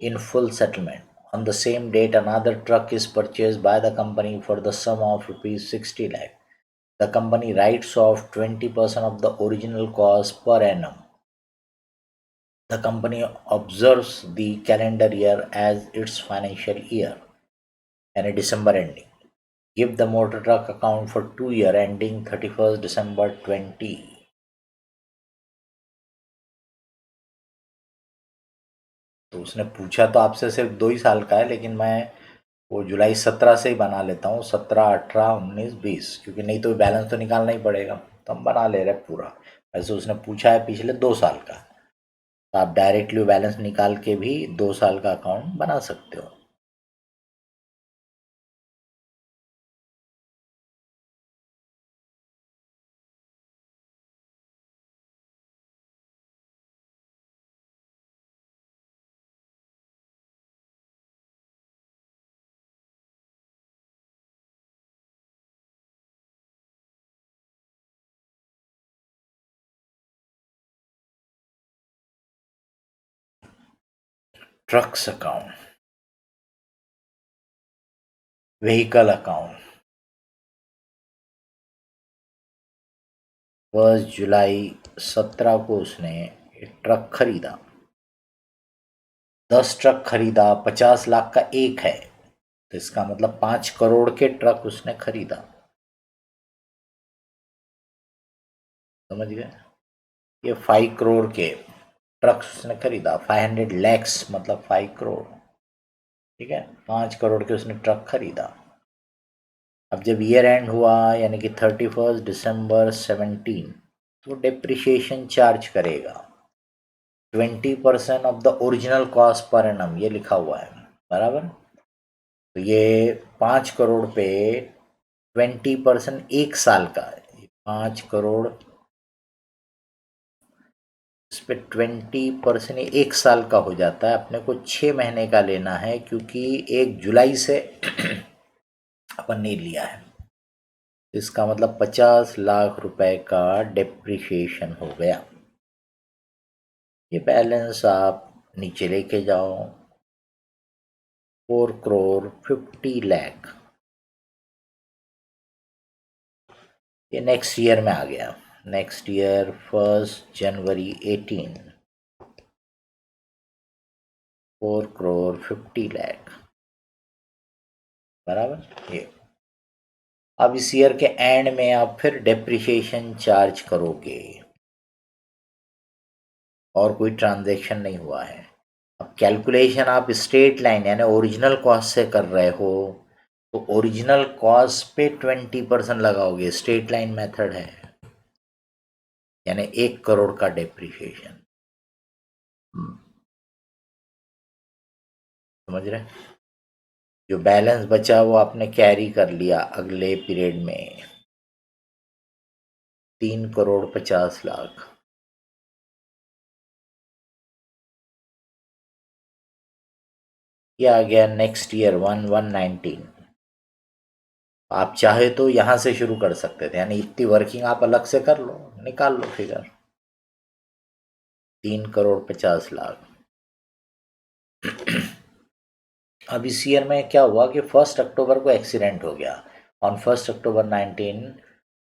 in full settlement. On the same date, another truck is purchased by the company for the sum of rupees 60 lakh. The company writes off 20% of the original cost per annum. The company observes the calendar year as its financial year and a December ending. Give the motor truck account for 2 year ending 31st December 20. तो उसने पूछा तो आपसे सिर्फ 2 ही साल का है, लेकिन मैं वो जुलाई 17 से ही बना लेता हूँ, 17, 18, 19, 20, क्योंकि नहीं तो बैलेंस तो निकालना ही पड़ेगा, तो हम बना ले रहे पूरा। वैसे उसने पूछा है पिछले 2 साल का, तो आप डायरेक्टली बैलेंस निकाल के भी 2 साल का अकाउंट बना सकते हो। ट्रक्स अकाउंट, व्हीकल अकाउंट, 1 जुलाई 17 को उसने एक ट्रक खरीदा, 10 ट्रक खरीदा, 50 लाख का एक है, तो इसका मतलब 5 करोड़ के ट्रक उसने खरीदा। समझ गए? ये 5 करोड़ के ट्रक उसने खरीदा, 500 लैक्स मतलब 5 करोड़। ठीक है, 5 करोड़ के उसने ट्रक खरीदा। अब जब ईयर एंड हुआ यानी कि 31 दिसंबर 17, तो डिप्रिशिएशन चार्ज करेगा 20% of the original cost per annum, ये लिखा हुआ है बराबर। तो ये 5 करोड़ पे 20% एक साल का है, 5 करोड़ इस पे 20% एक साल का हो जाता है। अपने को 6 महीने का लेना है, क्योंकि 1 जुलाई से अपन ने लिया है। इसका मतलब 50 लाख रुपए का डेप्रिसिएशन हो गया। ये बैलेंस आप नीचे लेके जाओ, 4 करोड़ 50 लाख, ये नेक्स्ट ईयर में आ गया। नेक्स्ट ईयर 1 जनवरी 18, 4 करोड़ 50 लाख बराबर। ये अब इस ईयर के एंड में आप फिर डेप्रिसिएशन चार्ज करोगे, और कोई ट्रांजैक्शन नहीं हुआ है। अब कैलकुलेशन आप स्ट्रेट लाइन यानी ओरिजिनल कॉस्ट से कर रहे हो, तो ओरिजिनल कॉस्ट पे 20% लगाओगे, स्ट्रेट लाइन मेथड है, यानी 1 करोड़ का डेप्रिसिएशन। समझ रहे? जो बैलेंस बचा वो आपने कैरी कर लिया अगले पीरियड में, 3 करोड़ 50 लाख। ये आ गया नेक्स्ट ईयर 1/1/19। आप चाहे तो यहां से शुरू कर सकते थे, यानी इतनी वर्किंग आप अलग से कर लो, निकाल लो फिगर, 3 करोड़ 50 लाख। अब इस ईयर में क्या हुआ कि 1 अक्टूबर को एक्सीडेंट हो गया। On 1 October 19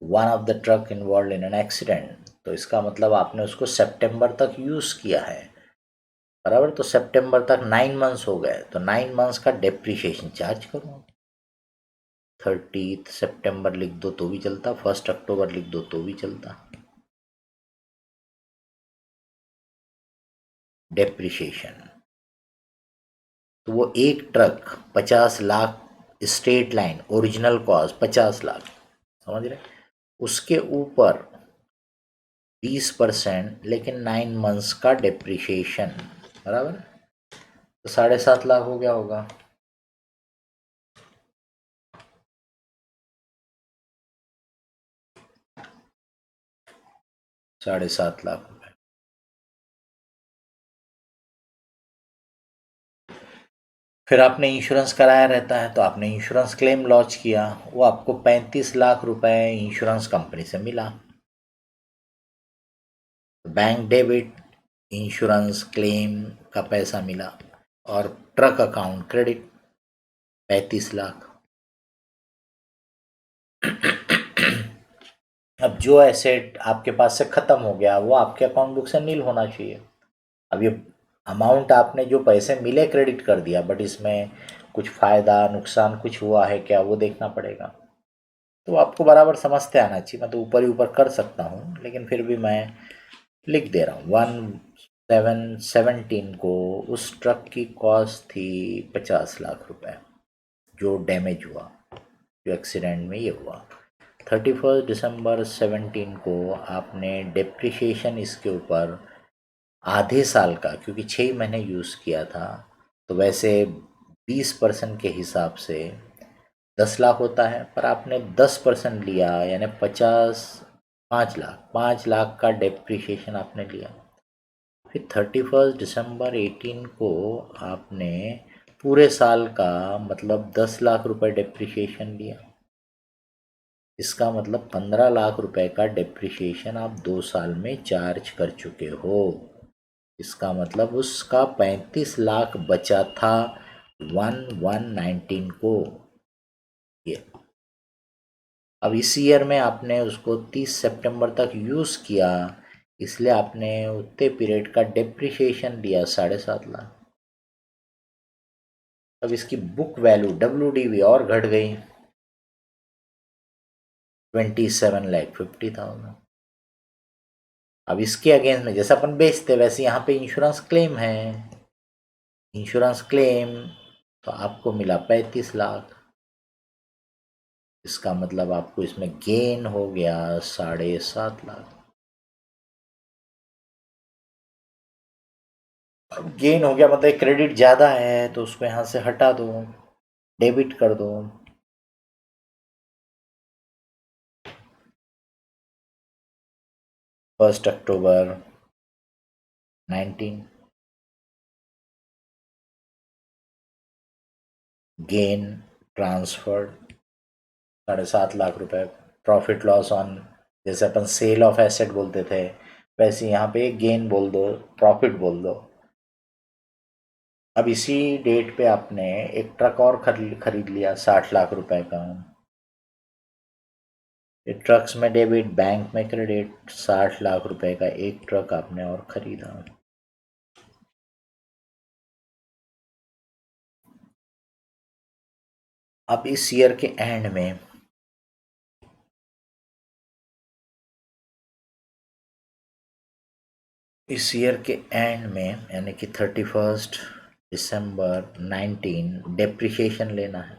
one of the truck involve in an accident, तो इसका मतलब आपने उसको सितंबर तक यूज किया है बराबर। तो सितंबर तक 9 मंथ्स हो गए, तो 9 मंथ्स का डेप्रिसिएशन चार्ज करो। 30 सितंबर लिख दो तो भी चलता, 1 अक्टूबर लिख दो तो भी चलता। डेप्रिसिएशन, तो वो एक truck 50 lakh straight line original cost 50 lakh, समझ रहे, उसके ऊपर 20%, लेकिन 9 मंथ्स का डेप्रिसिएशन, बराबर, तो 7.5 लाख हो गया होगा। ₹7.5 लाख। फिर आपने इंश्योरेंस कराया रहता है, तो आपने इंश्योरेंस क्लेम लॉन्च किया, वो आपको 35 लाख रुपए इंश्योरेंस कंपनी से मिला। बैंक डेबिट, इंश्योरेंस क्लेम का पैसा मिला, और ट्रक अकाउंट क्रेडिट 35 लाख। अब जो एसेट आपके पास से खत्म हो गया वो आपके अकाउंट बुक से नील होना चाहिए। अब ये अमाउंट आपने जो पैसे मिले क्रेडिट कर दिया, बट इसमें कुछ फ़ायदा नुकसान कुछ हुआ है क्या, वो देखना पड़ेगा। तो आपको बराबर समझते आना चाहिए। मैं तो ऊपर ही ऊपर कर सकता हूँ, लेकिन फिर भी मैं लिख दे रहा हूँ। 1717 को उस ट्रक की कॉस्ट थी 50 लाख रुपए, जो डैमेज हुआ, जो एक्सीडेंट में ये हुआ। 31 दिसंबर 17 को आपने डेप्रिसिएशन इसके ऊपर आधे साल का, क्योंकि 6 महीने यूज़ किया था, तो वैसे 20% के हिसाब से 10 लाख होता है, पर आपने 10% लिया, यानी 5 लाख का डेप्रिसिएशन आपने लिया। फिर 31 दिसंबर 18 को आपने पूरे साल का मतलब 10 लाख रुपए डेप्रिसिएशन लिया। इसका मतलब 15 लाख रुपए का डेप्रिसिएशन आप 2 साल में चार्ज कर चुके हो। इसका मतलब उसका 35 लाख बचा था 1119 को। ये अब इस ईयर में आपने उसको 30 सितंबर तक यूज़ किया, इसलिए आपने उतने पीरियड का डेप्रिसिएशन दिया 7.5 लाख। अब इसकी बुक वैल्यू WDV और घट गई 27,50,000। अब इसके अगेंस्ट में जैसे अपन बेचते वैसे यहाँ पे इंश्योरेंस क्लेम है, इंश्योरेंस क्लेम, तो आपको मिला 35 लाख। इसका मतलब आपको इसमें गेन हो गया 7.5 लाख। अब गेन हो गया मतलब क्रेडिट ज़्यादा है, तो उसको यहाँ से हटा दो, डेबिट कर दो। October 19 गेन ट्रांसफर्ड 7.5 लाख रुपए। प्रॉफिट लॉस ऑन, जैसे अपन सेल ऑफ एसेट बोलते थे, वैसे यहाँ पे गेन बोल दो, प्रॉफिट बोल दो। अब इसी डेट पे आपने एक ट्रक और खरीद लिया 60 लाख रुपए का। ये ट्रक्स में डेबिट, बैंक में क्रेडिट, 60 लाख रुपए का एक ट्रक आपने और खरीदा। अब इस ईयर के एंड में यानी कि 31 दिसंबर 19 डेप्रिसिएशन लेना है।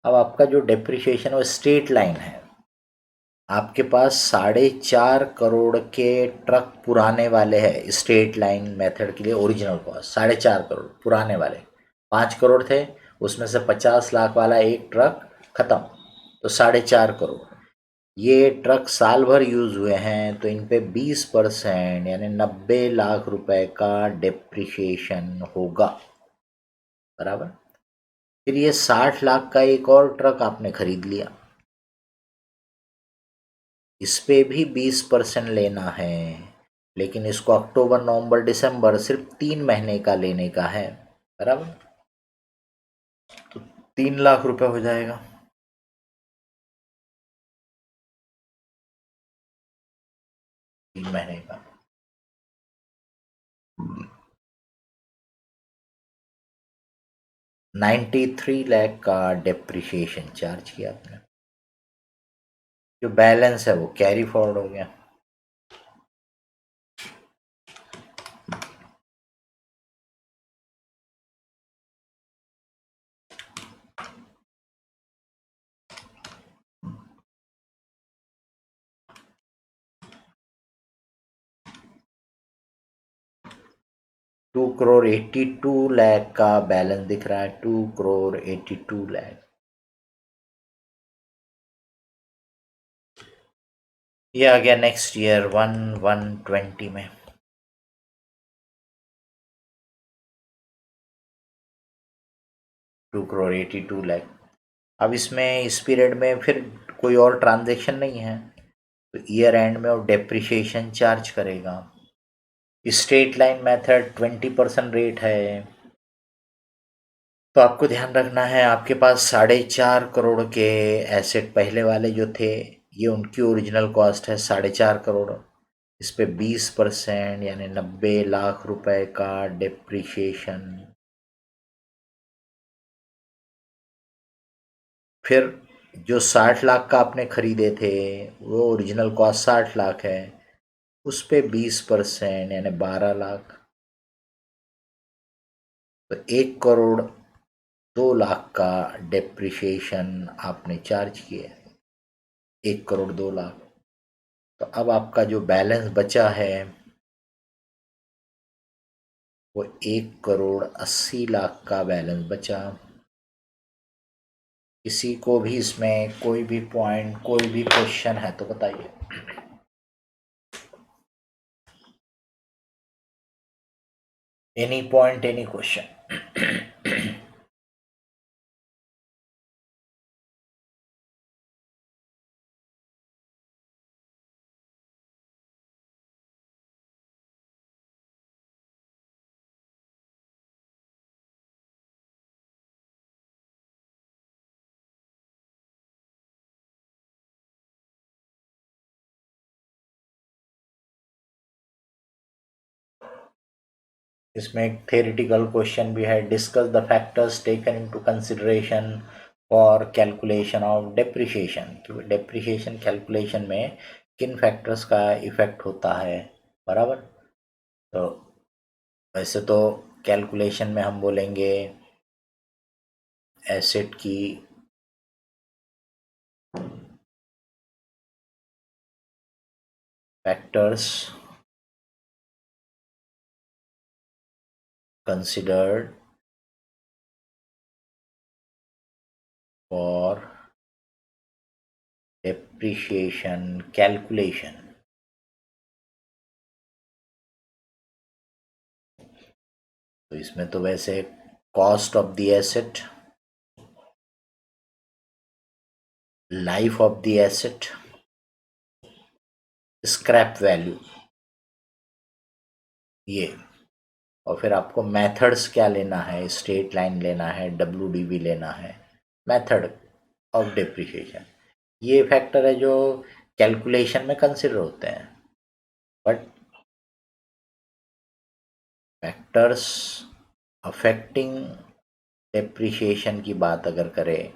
अब आपका जो डेप्रिसिएशन वो स्ट्रेट लाइन है, आपके पास 4.5 करोड़ के ट्रक पुराने वाले हैं स्ट्रेट लाइन मेथड के लिए। ओरिजिनल कॉस्ट 4.5 करोड़ पुराने वाले, 5 करोड़ थे, उसमें से 50 लाख वाला एक ट्रक खत्म, तो 4.5 करोड़। ये ट्रक साल भर यूज़ हुए हैं, तो इन पे 20% यानी 90 लाख रुपए का डेप्रिसिएशन होगा, बराबर। फिर ये 60 लाख का एक और ट्रक आपने खरीद लिया, इस पे भी 20% लेना है, लेकिन इसको अक्टूबर नवंबर दिसंबर सिर्फ 3 महीने का लेने का है, बराबर। तो 3 लाख रुपए हो जाएगा। 3 महीने का 93 लाख का डेप्रिसिएशन चार्ज किया आपने। जो बैलेंस है वो कैरी फॉरवर्ड हो गया। 2,82,00,000 का बैलेंस दिख रहा है, 2,82,00,000। ये आ गया नेक्स्ट ईयर 1/1/20 में। $2,82,00,000। अब इसमें इस पीरियड में फिर कोई और ट्रांजेक्शन नहीं है, तो ईयर एंड में वो डेप्रिसिएशन चार्ज करेगा। स्ट्रेट लाइन मेथड 20% रेट है, तो आपको ध्यान रखना है आपके पास 4.5 करोड़ के एसेट पहले वाले जो थे, ये उनकी ओरिजिनल कॉस्ट है 4.5 करोड़। इस पे 20% यानी 90 लाख रुपए का डेप्रिसिएशन। फिर जो 60 लाख का आपने खरीदे थे, वो ओरिजिनल कॉस्ट 60 लाख है, उस पे 20% यानी 12 लाख, तो 1,02,00,000 का डेप्रिसिएशन आपने चार्ज किया, 1,02,00,000। तो अब आपका जो बैलेंस बचा है वो 1,80,00,000 का बैलेंस बचा। किसी को भी इसमें कोई भी पॉइंट, कोई भी क्वेश्चन है तो बताइए। Any point, any question. इसमें एक थेरेटिकल क्वेश्चन भी है, discuss the factors taken into consideration for calculation of depreciation. कि डेप्रिसिएशन कैलकुलेशन में किन फैक्टर्स का इफेक्ट होता है, बराबर। तो वैसे तो कैलकुलेशन में हम बोलेंगे एसेट की factors considered for depreciation calculation। तो इसमें तो वैसे cost of the asset, life of the asset, scrap value, ये। और फिर आपको मेथड्स क्या लेना है, स्ट्रेट लाइन लेना है, WDV लेना है, मेथड ऑफ डेप्रिसिएशन। ये फैक्टर है जो कैलकुलेशन में कंसिडर होते हैं। बट फैक्टर्स अफेक्टिंग डेप्रिसिएशन की बात अगर करें,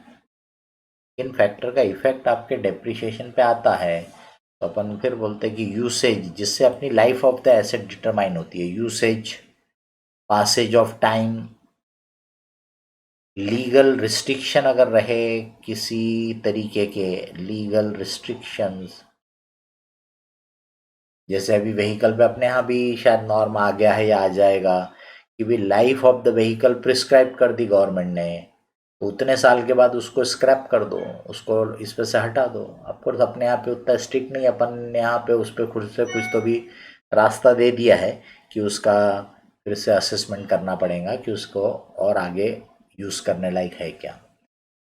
इन फैक्टर का इफेक्ट आपके डेप्रिसिएशन पे आता है, तो अपन फिर बोलते हैं कि यूसेज, जिससे अपनी life of the asset determine होती है। Usage, passage of time, legal restriction अगर रहे किसी तरीके के लीगल रिस्ट्रिक्शंस, जैसे अभी व्हीकल पे अपने यहाँ भी शायद नॉर्म आ गया है या आ जाएगा कि भी life of the vehicle prescribe कर दी गवर्नमेंट ने, तो उतने साल के बाद उसको स्क्रैप कर दो, उसको इस पे से हटा दो। ऑफकोर्स अपने यहाँ पे उतना स्ट्रिक्ट नहीं, अपन यहाँ पे उस पर खुद से कुछ तो भी रास्ता दे दिया है कि उसका फिर से असेसमेंट करना पड़ेगा कि उसको और आगे यूज़ करने लायक है क्या।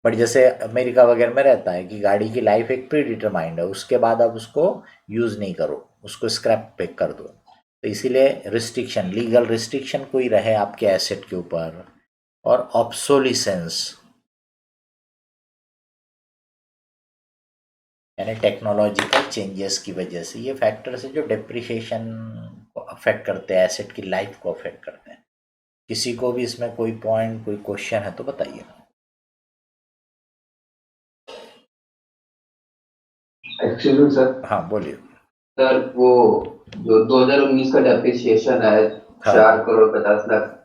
बट जैसे अमेरिका वगैरह में रहता है कि गाड़ी की लाइफ एक प्री डिटरमाइंड है, उसके बाद आप उसको यूज़ नहीं करो, उसको स्क्रैप पे कर दो। तो इसीलिए रिस्ट्रिक्शन, लीगल रिस्ट्रिक्शन कोई रहे आपके एसेट के ऊपर, और ऑब्सोलिसेंस यानी टेक्नोलॉजिकल चेंजेस की वजह से, ये फैक्टर्स है जो डेप्रिसिएशन को अफेक्ट करते हैं, एसेट की लाइफ को अफेक्ट करते हैं। किसी को भी इसमें कोई पॉइंट, कोई क्वेश्चन है तो बताइए। एक्चुअली सर, हाँ बोलिए। सर वो जो 2019 का डेप्रिसिएशन है हाँ 4,50,00,000,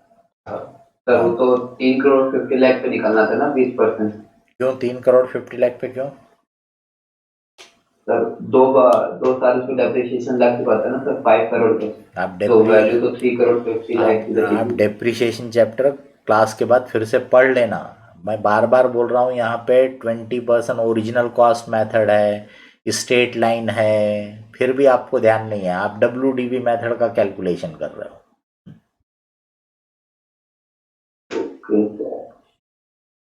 सर वो हाँ, तो 3,50,00,000 पे निकलना था ना, 20%। क्यों 3,50,00,000 पे क्यों? सर 2 साल उसमें डेप्रिसिएशन लग चुका था ना सर, 5 करोड़ के। आप तो वैल्यू तो 3 करोड़ 50 लाख की बची आप थी। डेप्रिसिएशन चैप्टर क्लास के बाद फिर से पढ़ लेना। मैं बार बार बोल रहा हूँ, यहाँ पे 20% ओरिजिनल कॉस्ट मेथड है, स्ट्रेट लाइन है, फिर भी आपको ध्यान नहीं है, आप WDV मेथड का कैलकुलेशन कर रहे हो। Okay sir.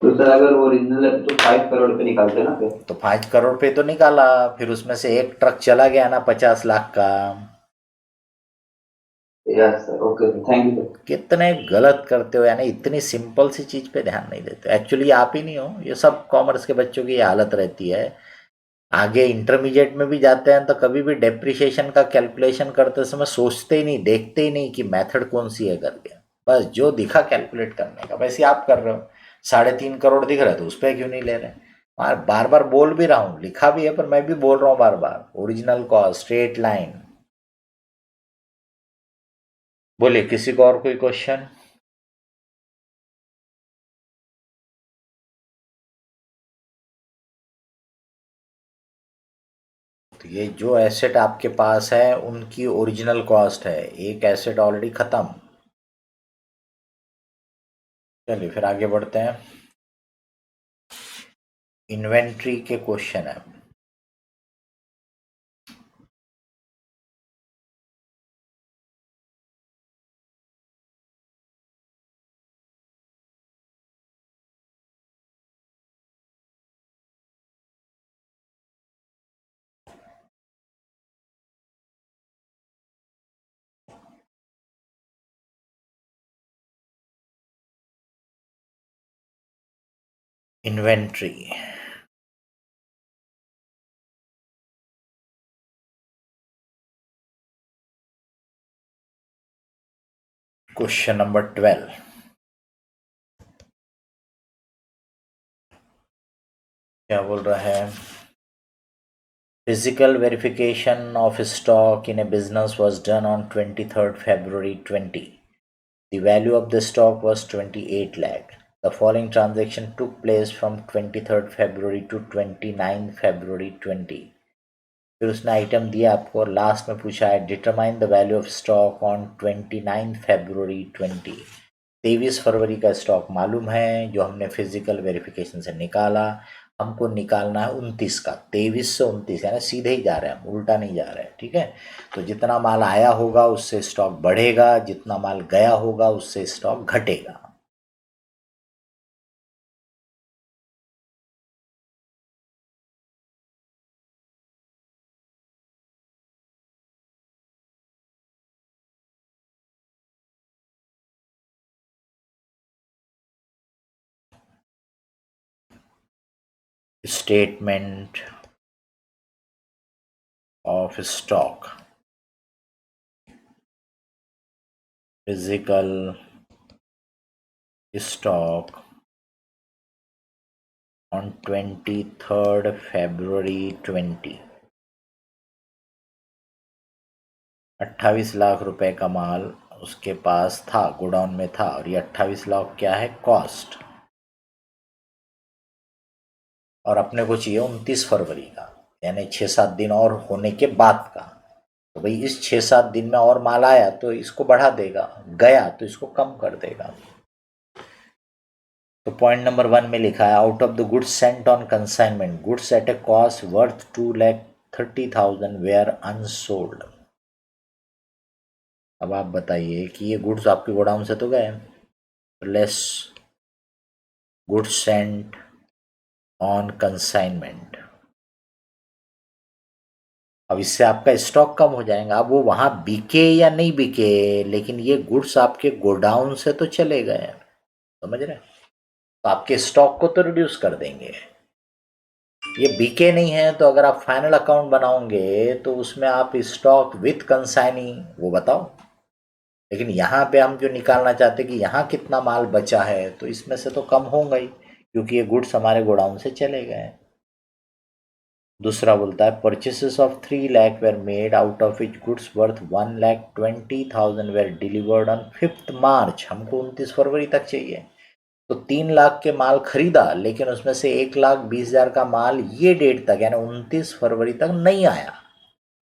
तो सर अगर ओरिजिनल है तो 5 करोड़ पे निकालते ना फिर। तो 5 करोड़ पे तो निकाला, फिर उसमें से एक ट्रक चला गया ना 50 लाख का। Yes sir, okay sir, thank you sir. कितने गलत करते हो, यानी इतनी सिंपल सी चीज पे ध्यान नहीं देते। एक्चुअली आप ही नहीं हो, ये सब कॉमर्स के बच्चों की ये हालत रहती है। आगे इंटरमीडिएट में भी जाते हैं तो कभी भी डेप्रिसिएशन का कैलकुलेशन करते समय सोचते ही नहीं, देखते ही नहीं कि मेथड कौन सी है करके, बस जो दिखा कैलकुलेट करने का। वैसे आप कर रहे हो, 3.5 करोड़ दिख रहा है तो उस पर क्यों नहीं ले रहे। बार बार बोल भी रहा हूँ, लिखा भी है, पर मैं भी बोल रहा हूँ बार बार, ओरिजिनल कॉस्ट, स्ट्रेट लाइन। बोलिए, किसी को और कोई क्वेश्चन? तो ये जो एसेट आपके पास है उनकी ओरिजिनल कॉस्ट है, एक एसेट ऑलरेडी खत्म। चलिए फिर आगे बढ़ते हैं। इन्वेंट्री के क्वेश्चन है। Inventory, question number 12। क्या बोल रहा है? Physical verification of stock in A business was done on 23rd February 20. The value of the stock was 28 lakh. The following transaction took place from 23rd February to 29th February 20. फिर उसने item दिया आपको, last में पूछा है determine the value of stock on 29 February 20। 23 फरवरी का stock मालूम है जो हमने फिजिकल वेरिफिकेशन से निकाला, हमको निकालना है 29 का। 23 से 29 यानी सीधे ही जा रहे हैं हम, उल्टा नहीं जा रहे हैं, ठीक है। तो जितना माल आया होगा उससे स्टॉक बढ़ेगा, जितना माल गया होगा उससे स्टॉक घटेगा। Statement of stock, physical stock on 23rd February 20। 28 lakh रुपए का माल उसके पास था, गोडाउन में था, और ये 28 लाख क्या है? कॉस्ट। और अपने को चाहिए 29 फरवरी का, यानी 6-7 दिन और होने के बाद का। तो भाई इस 6-7 दिन में और माल आया तो इसको बढ़ा देगा, गया तो इसको कम कर देगा। तो पॉइंट नंबर 1 में लिखा है, out of the goods sent on consignment, goods at a cost worth 2,30,000 were unsold. अब आप बताइए कि ये गुड्स आपके गोडाउन से तो गए, less goods sent on consignment. अब इससे आपका स्टॉक कम हो जाएगा। अब वो वहां बिके या नहीं बिके, लेकिन ये गुड्स आपके गोडाउन से तो चले गए, समझ रहे? तो आपके स्टॉक को तो रिड्यूस कर देंगे। ये बिके नहीं है तो अगर आप फाइनल अकाउंट बनाओगे तो उसमें आप स्टॉक विथ कंसाइनी वो बताओ। लेकिन यहाँ पे हम जो निकालना चाहते कि यहाँ कितना माल बचा है, तो इसमें से तो कम होगा ही, क्योंकि ये गुड्स हमारे गोडाउन से चले गए। दूसरा बोलता है, purchases of 3 lakh were made, out of which goods worth 1,20,000 were delivered on 5th March। हमको 29 फरवरी तक चाहिए। तो 3 लाख के माल खरीदा, लेकिन उसमें से 1,20,000 का माल ये डेट तक यानी 29 फरवरी तक नहीं आया।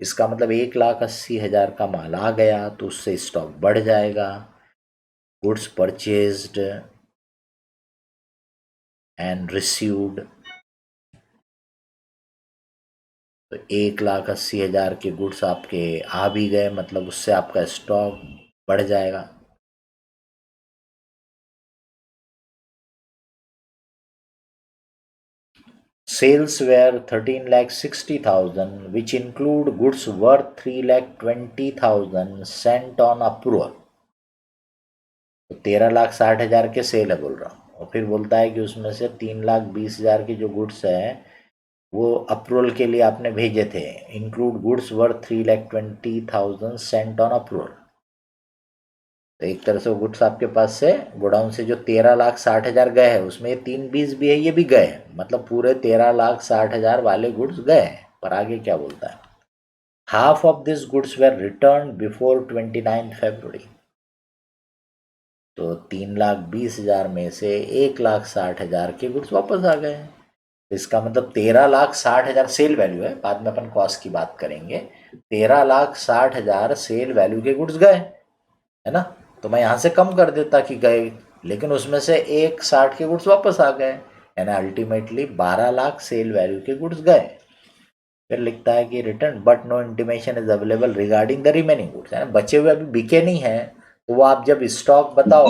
इसका मतलब 1,80,000 का माल आ गया तो उससे स्टॉक बढ़ जाएगा। गुड्स परचेज्ड एंड रिसीव्ड, तो 1,80,000 के गुड्स आपके आ भी गए, मतलब उससे आपका स्टॉक बढ़ जाएगा। Sales were 13,60,000, which include goods worth 3,20,000 sent on approval। तो 13,60,000 के सेल है बोल रहा हूँ, और फिर बोलता है कि उसमें से 3,20,000 के जो गुड्स हैं वो अप्रूवल के लिए आपने भेजे थे। Include goods worth 3,20,000 Saint on approval. तो एक तरह से वो गुड्स आपके पास से गोडाउन से जो 13,60,000 गए हैं उसमें 3,20 भी है, ये भी गए, मतलब पूरे 13,60,000 वाले गुड्स गए। पर आगे क्या बोलता है, half of this goods were return before 29 February. तो 3,20,000 में से 1,60,000 के गुड्स वापस आ गए। इसका मतलब 13,60,000 सेल वैल्यू है, बाद में अपन कॉस्ट की बात करेंगे। 13,60,000 सेल वैल्यू के गुड्स गए, है ना। तो मैं यहाँ से कम कर देता कि गए, लेकिन उसमें से 1,60 के गुड्स वापस आ गए, यानी अल्टीमेटली 12 लाख सेल वैल्यू के गुड्स गए। फिर लिखता है कि return but no intimation is available regarding the remaining goods, यानी बचे हुए अभी बिके नहीं है, तो वो आप जब स्टॉक बताओ।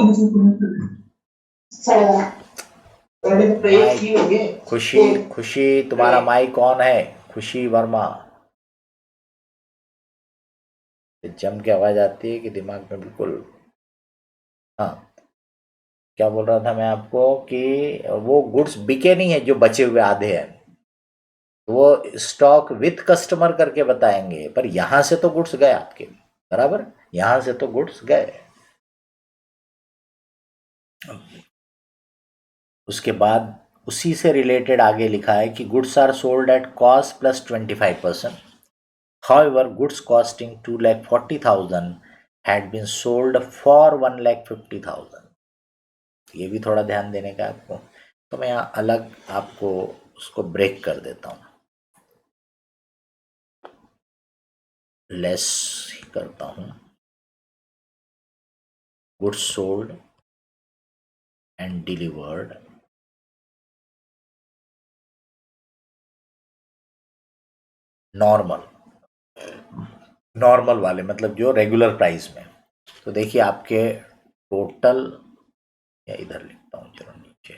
खुशी खुशी तुम्हारा माइक कौन है, खुशी वर्मा। जम के आवाज आती है कि दिमाग में बिल्कुल। हाँ, क्या बोल रहा था मैं आपको कि वो गुड्स बिके नहीं है जो बचे हुए आधे हैं, वो स्टॉक विथ कस्टमर करके बताएंगे, पर यहां से तो गुड्स गए आपके, बराबर, यहां से तो गुड्स गए। उसके बाद उसी से रिलेटेड आगे लिखा है कि goods are sold at cost plus 25%। However goods costing 2,40,000 had been sold for 1,50,000। ये भी थोड़ा ध्यान देने का आपको, तो मैं यहाँ अलग आपको उसको ब्रेक कर देता हूँ, लेस करता हूँ। Goods sold and delivered normal वाले, मतलब जो रेगुलर प्राइस में। तो देखिए आपके टोटल, या इधर लिखता हूँ, चलो नीचे,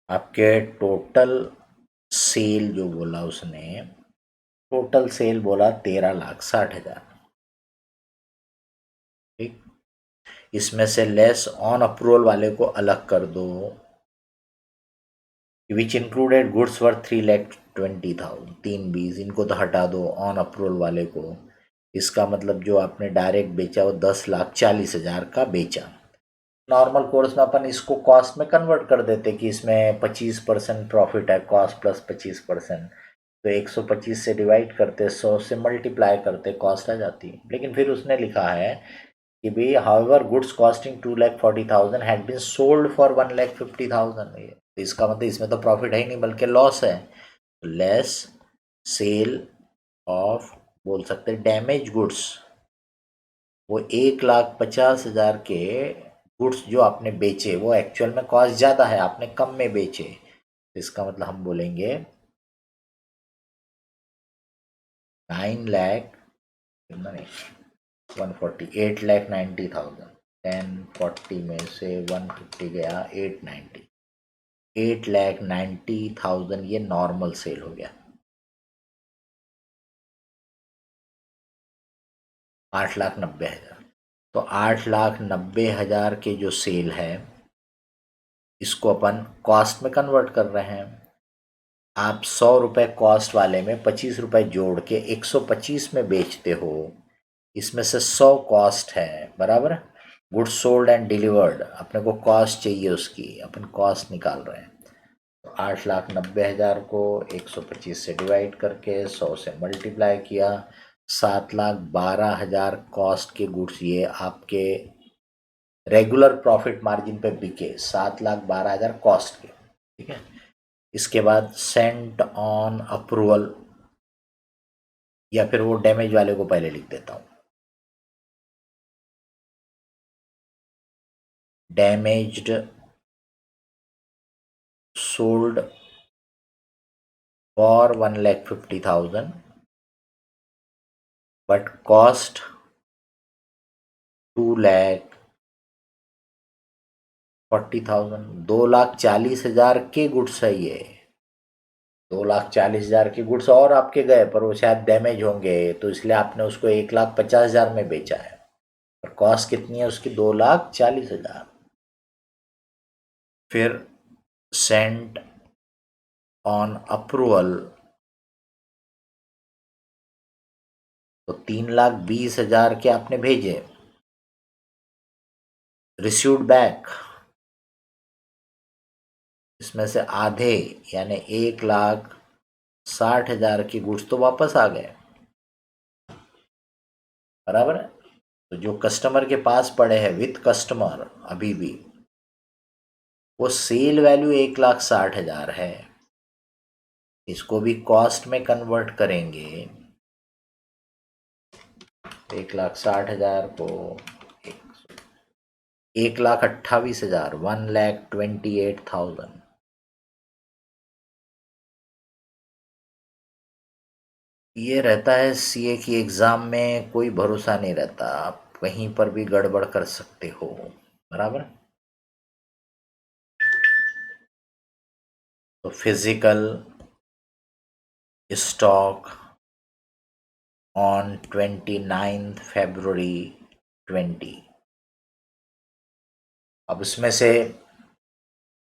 आपके टोटल सेल जो बोला उसने, टोटल सेल बोला 13,60,000, ठीक। इसमें से लेस ऑन अप्रूवल वाले को अलग कर दो, विच इंक्लूडेड गुड्स वर्थ 3,20,000, 3,20, इनको तो हटा दो, ऑन अप्रूवल वाले को। इसका मतलब जो आपने डायरेक्ट बेचा वो 10,40,000 का बेचा। नॉर्मल कोर्स में अपन इसको कॉस्ट में कन्वर्ट कर देते कि इसमें 25% प्रॉफिट है, कॉस्ट प्लस 25%, तो 125 से डिवाइड करते, 100 से मल्टीप्लाई करते, कॉस्ट आ जाती। लेकिन फिर उसने लिखा है कि भाई however goods costing 2,40,000 had been sold for 1,50,000। इसका मतलब इसमें तो प्रॉफिट है ही नहीं बल्कि लॉस है। लेस सेल ऑफ, बोल सकते डैमेज गुड्स, वो 1,50,000 के गुड्स जो आपने बेचे वो एक्चुअल में कॉस्ट ज़्यादा है, आपने कम में बेचे। इसका मतलब हम बोलेंगे 9 लाख, नहीं 140, 8,90,000, 1040 में से 150 गया, 890, 8,90,000 ये नॉर्मल सेल हो गया। 8,90,000, तो 8,90,000 के जो सेल है इसको अपन कॉस्ट में कन्वर्ट कर रहे हैं। आप 100 रुपये कॉस्ट वाले में 25 रुपये जोड़ के 125 में बेचते हो, इसमें से 100 कॉस्ट है, बराबर। गुड्स सोल्ड एंड डिलीवर्ड अपने को कॉस्ट चाहिए उसकी, अपन कॉस्ट निकाल रहे हैं। तो 8,90,000 को 125 से डिवाइड करके 100 से मल्टीप्लाई किया, 7,12,000 कॉस्ट के गुड्स ये आपके रेगुलर प्रॉफिट मार्जिन पे बिके 7,12,000 कॉस्ट के, ठीक है। इसके बाद सेंट ऑन अप्रूवल, या फिर वो डैमेज वाले को पहले लिख देता हूं, damaged sold for 1,50,000 but cost 2,40,000, 2,40,000 के गुड्स है ये, 2,40,000 के गुड्स और आपके गए, पर वो शायद डैमेज होंगे, तो इसलिए आपने उसको 1,50,000 में बेचा है, और कॉस्ट कितनी है उसकी 2,40,000। फिर सेंट ऑन अप्रूवल, तो 3,20,000 के आपने भेजे, रिसीव्ड बैक, इसमें से आधे यानी 1,60,000 की गुड्स तो वापस आ गए, बराबर है। तो जो कस्टमर के पास पड़े हैं विथ कस्टमर अभी भी, वो सेल वैल्यू 1,60,000 है, इसको भी कॉस्ट में कन्वर्ट करेंगे, 1,60,000 को 1,28,000, 1,28,000, ये रहता है सीए की एग्जाम में, कोई भरोसा नहीं रहता, आप कहीं पर भी गड़बड़ कर सकते हो, बराबर। तो फिजिकल स्टॉक ऑन 29 फरवरी 20, अब इसमें से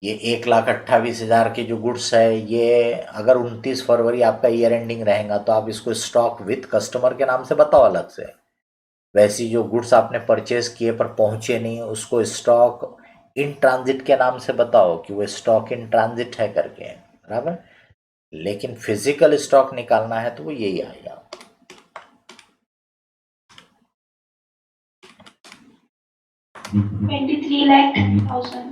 ये 1,28,000 के जो गुड्स है, ये अगर 29 फरवरी आपका ईयर एंडिंग रहेगा तो आप इसको स्टॉक विथ कस्टमर के नाम से बताओ अलग से। वैसी जो गुड्स आपने परचेज किए पर पहुंचे नहीं, उसको स्टॉक इन ट्रांजिट के नाम से बताओ कि वो स्टॉक इन ट्रांजिट है करके, बराबर। लेकिन फिजिकल स्टॉक निकालना है तो वो यही आएगा। $23,30,000।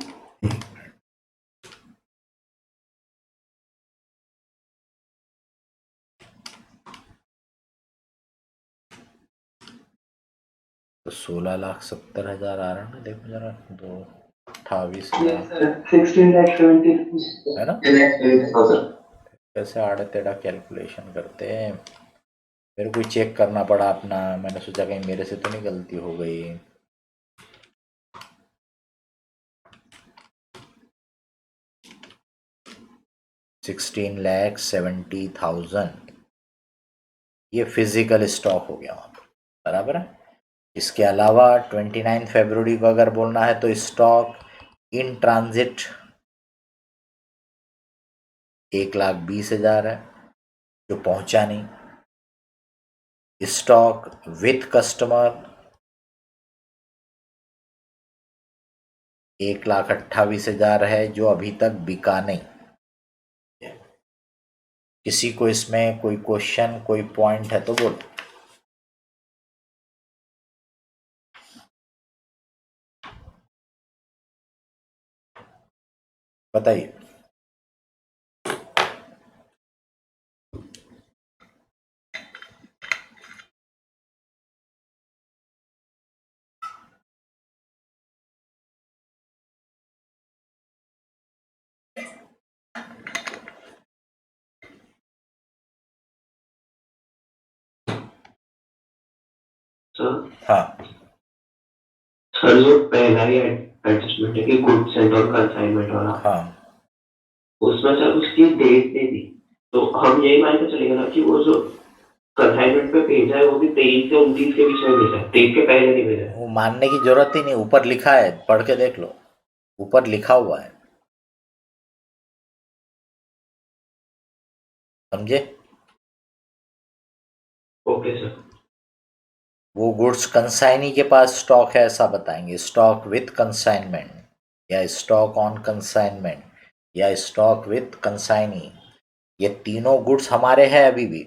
तो 16,70,000 आ रहा है ना, देखो जरा, 28,000 है ना। कैसे आड़े टेढ़ा कैलकुलेशन करते हैं, मेरे को चेक करना पड़ा अपना, मैंने सोचा कहीं मेरे से तो नहीं गलती हो गई। $16,70,000 ये फिजिकल स्टॉक हो गया वहाँ पर, बराबर है। इसके अलावा 29 फरवरी को अगर बोलना है तो स्टॉक इन ट्रांजिट 1,20,000 है जो पहुंचा नहीं। स्टॉक विथ कस्टमर 1,28,000 है जो अभी तक बिका नहीं। किसी को इसमें कोई क्वेश्चन, कोई पॉइंट है तो बोलो, बताइए। हाँ, सर जो पहला ही एडजस्टमेंट है कि गुड्स एंड और कंसाइनमेंट वाला, हाँ, उसमें सर उसकी डेट दे दी, तो हम यही मान के चलेगा ना कि वो जो कंसाइनमेंट पे भेजा है वो भी 23 से 29 के बीच में भेजा है, 23 के पहले नहीं भेजा है। वो मानने की जरूरत ही नहीं, ऊपर लिखा है, पढ़ के देख लो, ऊपर लिखा हुआ है, समझे। Okay sir. वो गुड्स कंसाइनी के पास स्टॉक है ऐसा बताएंगे, स्टॉक विथ कंसाइनमेंट या स्टॉक ऑन कंसाइनमेंट या स्टॉक विथ कंसाइनी, ये तीनों गुड्स हमारे हैं अभी भी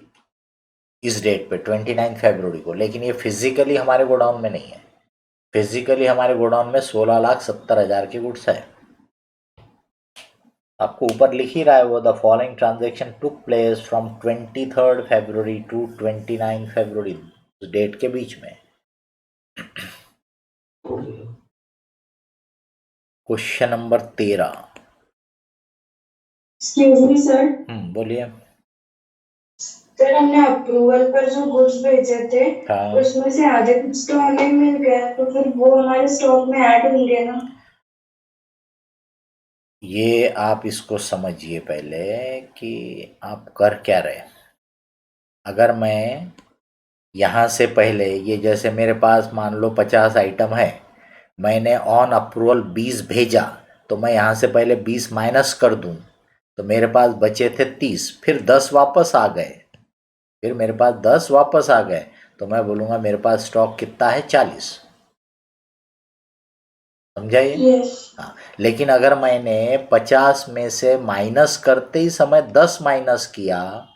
इस डेट पे 29 फरवरी को, लेकिन ये फिजिकली हमारे गोडाउन में नहीं है, फिजिकली हमारे गोडाउन में 16,70,000 के गुड्स है। आपको ऊपर लिख ही रहा है वो, the following transaction took place from 23 February to 29 February, उस डेट के बीच में। Question number 13। Excuse me sir. बोलिए। सर हमने अप्रूवल पर जो गुड्स भेजे थे हाँ, उसमें से आधे कुछ तो हमें मिल गया, तो फिर वो हमारे स्टॉक में ऐड होंगे ना? ये आप इसको समझिए पहले कि आप कर क्या रहे। अगर मैं यहाँ से पहले ये, जैसे मेरे पास मान लो 50 आइटम है, मैंने ऑन अप्रूवल 20 भेजा, तो मैं यहाँ से पहले 20 माइनस कर दूँ तो मेरे पास बचे थे 30, फिर 10 वापस आ गए, फिर मेरे पास 10 वापस आ गए, तो मैं बोलूँगा मेरे पास स्टॉक कितना है, 40। समझाइए। यस। हाँ, लेकिन अगर मैंने 50 में से माइनस करते ही समय 10 माइनस किया,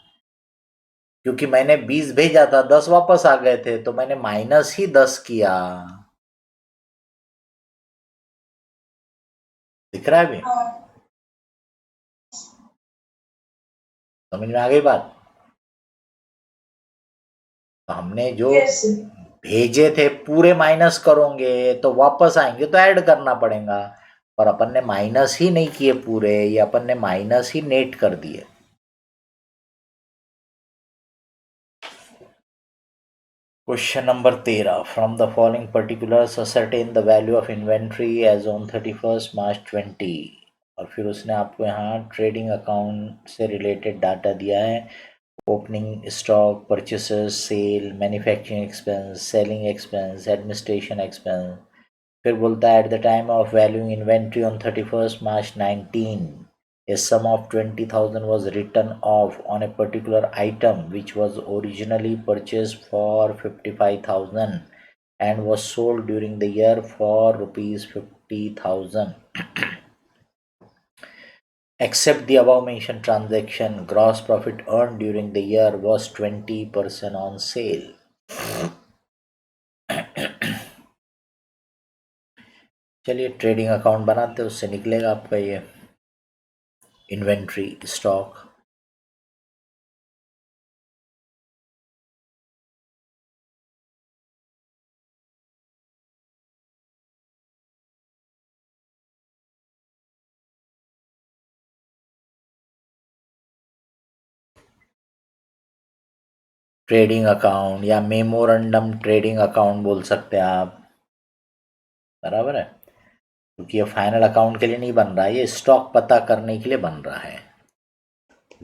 क्योंकि मैंने 20 भेजा था, 10 वापस आ गए थे, तो मैंने माइनस ही 10 किया। दिख रहा है अभी? समझ में आ गई बात? तो हमने जो यस। भेजे थे पूरे माइनस करोगे तो वापस आएंगे तो ऐड करना पड़ेगा, और अपन ने माइनस ही नहीं किए पूरे, ये अपन ने माइनस ही नेट कर दिए। Question number 13। From the following particulars ascertain the value of inventory as on 31 March 20। और फिर उसने आपको यहाँ ट्रेडिंग अकाउंट से रिलेटेड डाटा दिया है, opening stock, purchases, sale, manufacturing expense, selling expense, administration expense. फिर बोलता है at the time of valuing inventory on 31 March 19, a sum of 20,000 was written off on a particular item which was originally purchased for 55,000 and was sold during the year for rupees 50,000. Except the above mentioned transaction, gross profit earned during the year was 20% on sale. चलिए trading account बनाते हैं, उससे निकलेगा आपका ये inventory stock. Trading account या memorandum trading account बोल सकते हैं आप, बराबर है, क्योंकि ये फाइनल अकाउंट के लिए नहीं बन रहा है, ये स्टॉक पता करने के लिए बन रहा है।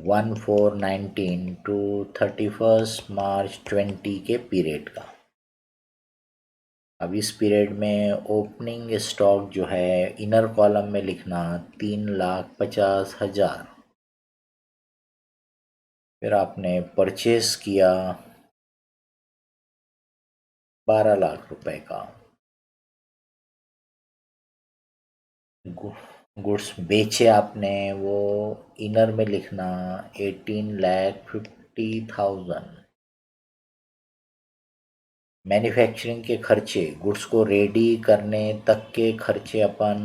1/4/19 टू 31 मार्च 20 के पीरियड का। अब इस पीरियड में ओपनिंग स्टॉक जो है इनर कॉलम में लिखना 3,50,000। फिर आपने परचेस किया 12 लाख रुपए का, गुड्स बेचे आपने, वो इनर में लिखना 18,50,000। मैन्युफैक्चरिंग के खर्चे, गुड्स को रेडी करने तक के खर्चे अपन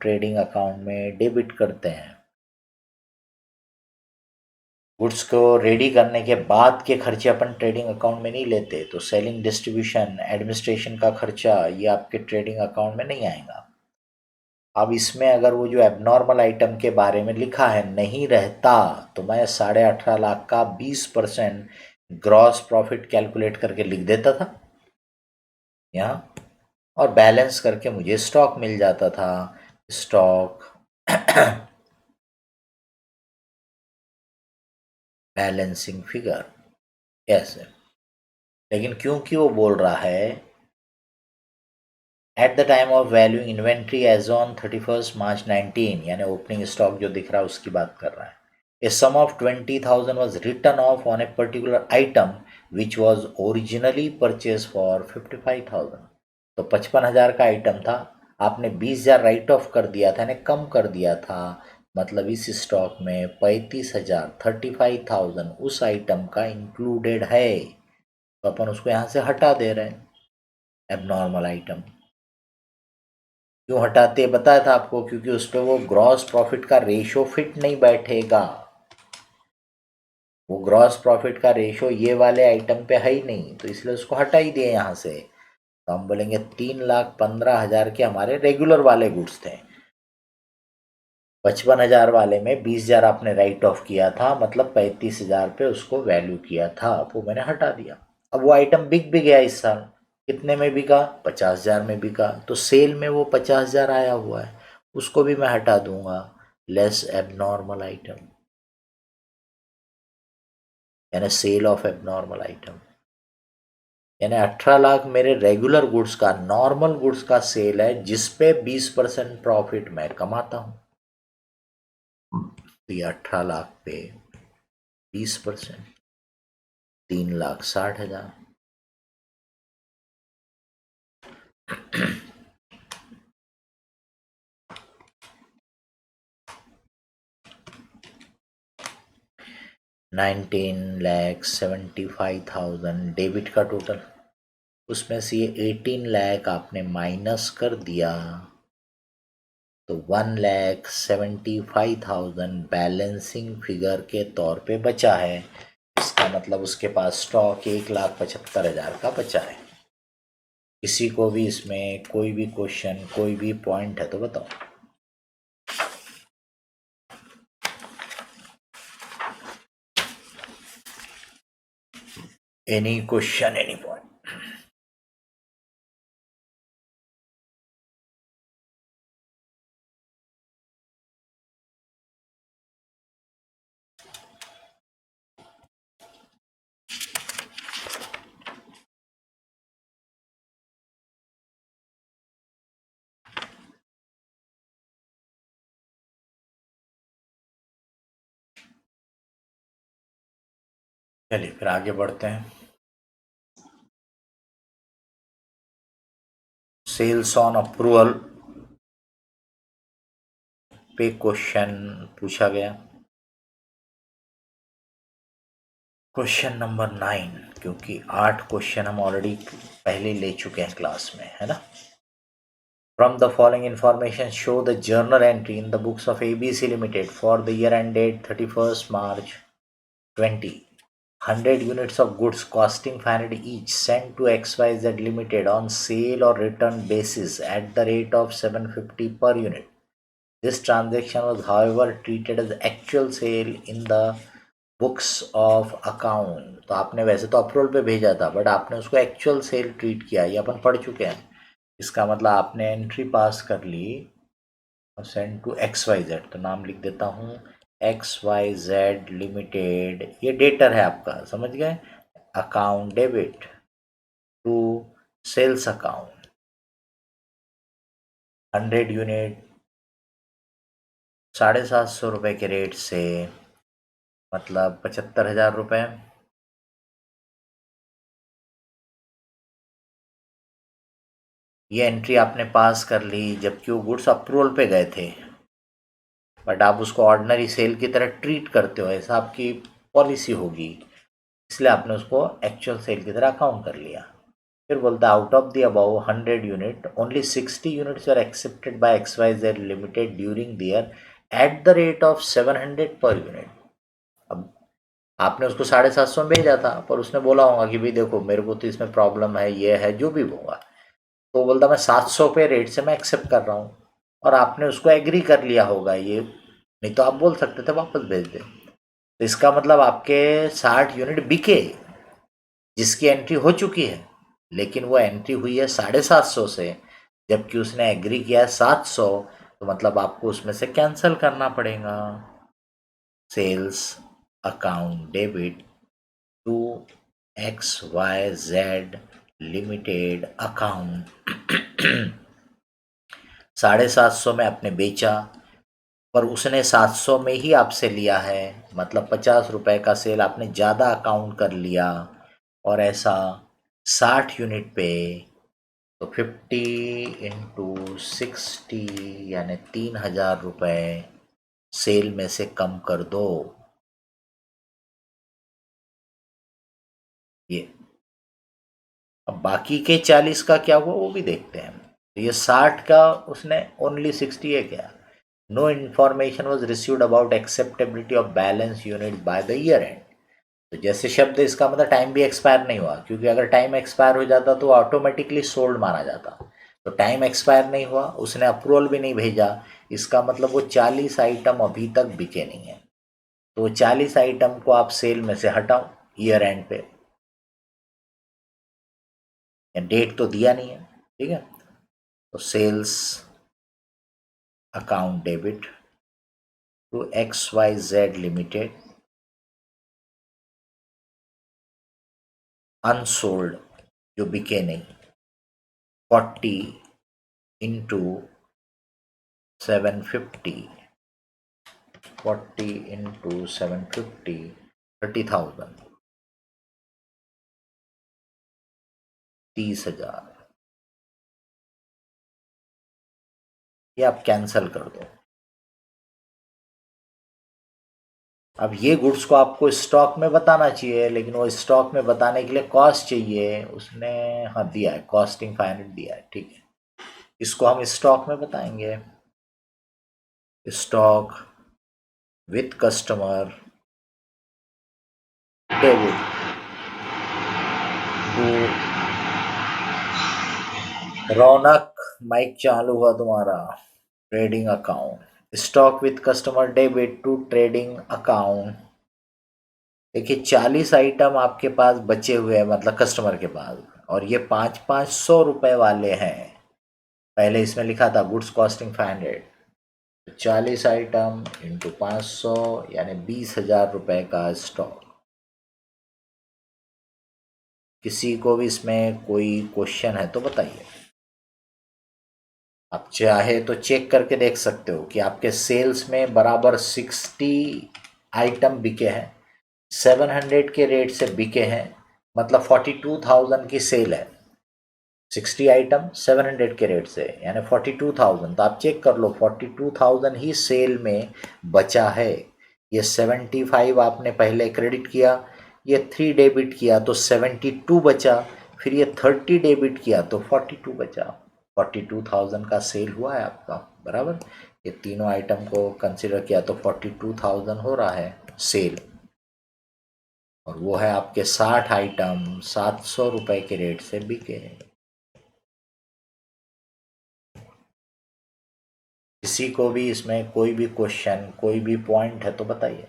ट्रेडिंग अकाउंट में डेबिट करते हैं। गुड्स को रेडी करने के बाद के खर्चे अपन ट्रेडिंग अकाउंट में नहीं लेते, तो सेलिंग, डिस्ट्रीब्यूशन, एडमिनिस्ट्रेशन का खर्चा ये आपके ट्रेडिंग अकाउंट में नहीं आएगा। अब इसमें अगर वो जो एबनॉर्मल आइटम के बारे में लिखा है नहीं रहता, तो मैं 18.5 लाख का 20% ग्रॉस प्रॉफिट कैलकुलेट करके लिख देता था यहाँ, और बैलेंस करके मुझे स्टॉक मिल जाता था। स्टॉक बैलेंसिंग फिगर ऐसे। लेकिन क्योंकि वो बोल रहा है at the time of valuing inventory as on 31 March 19, यानी ओपनिंग स्टॉक जो दिख रहा है उसकी बात कर रहा है, a sum of 20,000 was return off on a particular item which was originally purchase for 55,000। तो 55,000 का आइटम था, आपने 20,000 राइट ऑफ कर दिया था, यानी कम कर दिया था, मतलब इस स्टॉक में 35,000 35,000 उस आइटम का इंक्लूडेड है, तो अपन उसको यहाँ से हटा दे रहे हैं, एबनॉर्मल आइटम। क्यों हटाते बताया था आपको, क्योंकि उस पर वो ग्रॉस प्रॉफिट का रेशो फिट नहीं बैठेगा। वो ग्रॉस प्रॉफिट का रेशो ये वाले आइटम पे है ही नहीं, तो इसलिए उसको हटा ही दिए यहाँ से। तो हम बोलेंगे 3,15,000 के हमारे रेगुलर वाले गुड्स थे। 55,000 वाले में 20,000 आपने राइट ऑफ किया था, मतलब 35,000 पे उसको वैल्यू किया था, वो मैंने हटा दिया। अब वो आइटम बिक भी गया इस साल, कितने में बिका? 50,000 में बिका, तो सेल में वो 50,000 आया हुआ है, उसको भी मैं हटा दूंगा। लेस एबनॉर्मल आइटम, यानी सेल ऑफ एबनॉर्मल आइटम, यानी 18 लाख मेरे रेगुलर गुड्स का, नॉर्मल गुड्स का सेल है, जिसपे 20% प्रॉफिट मैं कमाता हूं। तो ये 18 लाख पे 20%, 3,60,000। $19,75,000 डेबिट का टोटल, उसमें से ये 18 लाख आपने माइनस कर दिया, तो 1,75,000 बैलेंसिंग फिगर के तौर पे बचा है। इसका मतलब उसके पास स्टॉक 1,75,000 का बचा है। किसी को भी इसमें कोई भी क्वेश्चन, कोई भी पॉइंट है तो बताओ। Any question, any point? चलिए फिर आगे बढ़ते हैं। सेल्स ऑन अप्रूवल पे क्वेश्चन पूछा गया, क्वेश्चन नंबर 9, क्योंकि 8 क्वेश्चन हम ऑलरेडी पहले ले चुके हैं क्लास में, है ना। From the following information, show the journal entry in the books of ABC Limited for the year ended 31st March 20. 100 units of goods costing 500 each sent to XYZ Limited on sale or return basis at the rate of 750 per unit. This transaction was, however, treated as actual sale in the books of account. तो आपने वैसे तो approval पे भेजा था, but आपने उसको actual sale treat किया, ये अपन पढ़ चुके हैं। इसका मतलब आपने एंट्री पास कर ली और सेंड टू XYZ, तो नाम लिख देता हूँ XYZ लिमिटेड, ये डेटर है आपका, समझ गए। Account debit to sales account 100 unit 750 रुपये के रेट से, मतलब 75,000 रुपये। ये एंट्री आपने पास कर ली जबकि वो गुड्स अप्रूवल पे गए थे, बट आप उसको ऑर्डिनरी सेल की तरह ट्रीट करते हो, ऐसा आपकी पॉलिसी होगी, इसलिए आपने उसको एक्चुअल सेल की तरह अकाउंट कर लिया। फिर बोलता है out of the above 100 unit only 60 units are accepted by XYZ limited during the year at the rate of 700 per unit. अब आपने उसको 750 में भेजा था, पर उसने बोला होगा कि भाई देखो मेरे को तो इसमें प्रॉब्लम है, ये है, जो भी होगा, तो बोलता मैं 700 पे रेट से मैं एक्सेप्ट कर रहा हूँ, और आपने उसको एग्री कर लिया होगा, ये नहीं तो आप बोल सकते थे वापस भेज दे। तो इसका मतलब आपके 60 यूनिट बिके, जिसकी एंट्री हो चुकी है, लेकिन वो एंट्री हुई है 750 से, जबकि उसने एग्री किया है 700, तो मतलब आपको उसमें से कैंसिल करना पड़ेगा। Sales account debit to XYZ limited account 750 में आपने बेचा, पर उसने 700 में ही आपसे लिया है, मतलब 50 रुपए का सेल आपने ज़्यादा अकाउंट कर लिया, और ऐसा 60 यूनिट पे, तो 50 इंटू 60 यानी 3,000 रुपये सेल में से कम कर दो। ये अब बाकी के 40 का क्या हुआ वो भी देखते हैं। तो ये 60 का उसने ओनली 60 है क्या? No information was received about acceptability of balance unit by the year end. तो जैसे शब्द इसका मतलब टाइम भी एक्सपायर नहीं हुआ, क्योंकि अगर टाइम एक्सपायर हो जाता तो ऑटोमेटिकली सोल्ड माना जाता। तो टाइम एक्सपायर नहीं हुआ, उसने अप्रूवल भी नहीं भेजा, इसका मतलब वो 40 आइटम अभी तक बिके नहीं है। तो 40 आइटम को आप सेल में से हटाओ ईयर एंड पे, डेट तो दिया नहीं है, ठीक है। तो sales account debit to XYZ limited, unsold जो बिके नहीं, 40 इंटू 750, 40 इंटू 750, 30,000, 30,000। ये आप कैंसल कर दो। अब ये गुड्स को आपको स्टॉक में बताना चाहिए, लेकिन वो स्टॉक में बताने के लिए कॉस्ट चाहिए, उसने हाँ दिया है, कॉस्टिंग 500 दिया है, ठीक है। इसको हम स्टॉक में बताएंगे, stock with customer debit to Raunak, mike चालू हुआ तुम्हारा, trading account, stock with customer debit to trading account. देखिए 40 आइटम आपके पास बचे हुए हैं, मतलब कस्टमर के पास, और ये 500 रुपए वाले हैं। पहले इसमें लिखा था गुड्स कॉस्टिंग 500, 40 आइटम इंटू 500 यानी 20,000 रुपए का स्टॉक। किसी को भी इसमें कोई क्वेश्चन है तो बताइए। आप चाहे तो चेक करके देख सकते हो कि आपके सेल्स में बराबर 60 आइटम बिके हैं, 700 के रेट से बिके हैं, मतलब 42,000 की सेल है। 60 आइटम 700 के रेट से यानी 42,000। तो आप चेक कर लो, 42,000 ही सेल में बचा है। ये 75 आपने पहले क्रेडिट किया, ये 3 डेबिट किया तो 72 बचा, फिर ये 30 डेबिट किया तो 42 बचा। 42,000 का सेल हुआ है आपका, बराबर। ये तीनों आइटम को कंसिडर किया तो 42,000 हो रहा है सेल, और वो है आपके 60 आइटम 700 रुपए के रेट से बिके हैं। किसी को भी इसमें कोई भी क्वेश्चन, कोई भी पॉइंट है तो बताइए।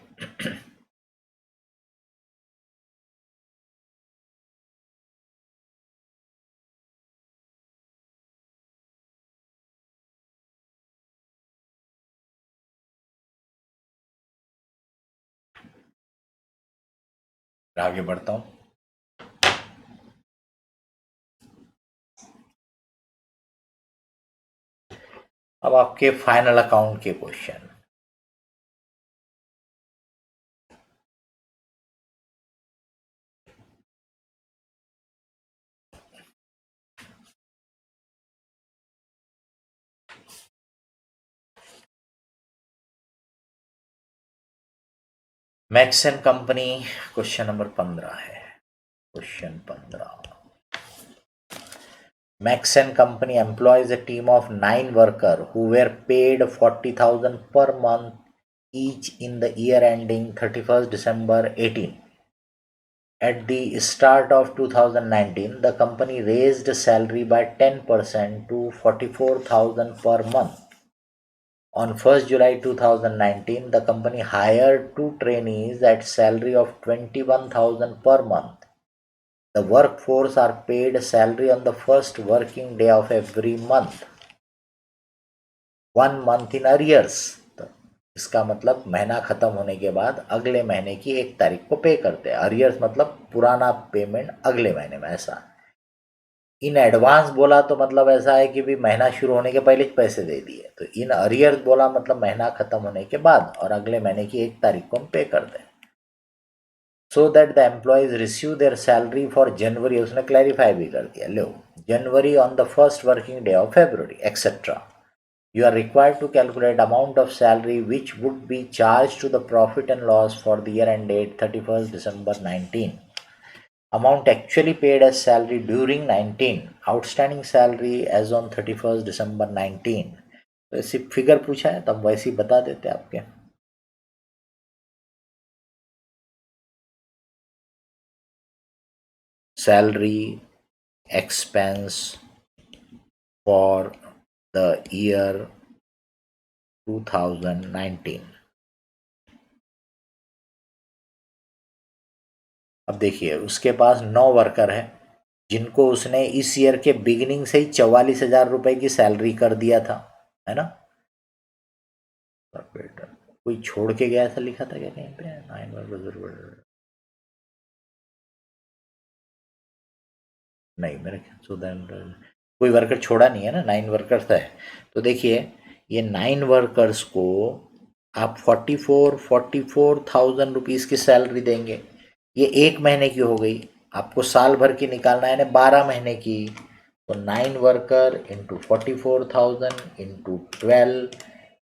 आगे बढ़ता हूं। अब आपके फाइनल अकाउंट के question. Maxon company, question number 15 है। Question 15, Maxen company employs a team of 9 workers who were paid 40,000 per month each in the year ending 31st December 18. At the start of 2019, the company raised salary by 10% to 44,000 per month. On 1st July 2019, the company hired 2 trainees at salary of 21,000 per month. The workforce are paid salary on the first working day of every month, 1 month in arrears. तो इसका मतलब महीना खत्म होने के बाद अगले महीने की 1 तारीख को पे करते हैं। अरियर्स मतलब पुराना पेमेंट अगले महीने में, ऐसा। इन एडवांस बोला तो मतलब ऐसा है कि भी महीना शुरू होने के पहले पैसे दे दिए। तो इन अरियर्स बोला मतलब महीना खत्म होने के बाद और अगले महीने की 1 तारीख को हम पे कर दें, so that the employees receive their salary for January। उसने क्लैरिफाई भी कर दिया, लो January on the first working day of February, etc. You are required to calculate amount of salary which would be charged to the profit and loss for the year end date 31st December 19. amount actually paid as salary during 19, outstanding salary as on 31st December 19. तो ऐसी figure पूछा है तब वैसे ही बता देते आपके। Salary expense for the year 2019। अब देखिए उसके पास 9 वर्कर है जिनको उसने इस ईयर के बिगिनिंग से ही 44,000 रुपए की सैलरी कर दिया था, है ना। कोई छोड़ के गया ऐसा लिखा था क्या कहीं पे? 9 वर्कर नहीं, मेरे कोई वर्कर छोड़ा नहीं है ना, 9 वर्कर्स है। तो देखिए ये 9 वर्कर्स को आप 44,000 रुपीज़ की सैलरी देंगे। ये 1 महीने की हो गई, आपको साल भर की निकालना है ना 12 महीने की। तो 9 वर्कर इंटू 44,000 इंटू 12,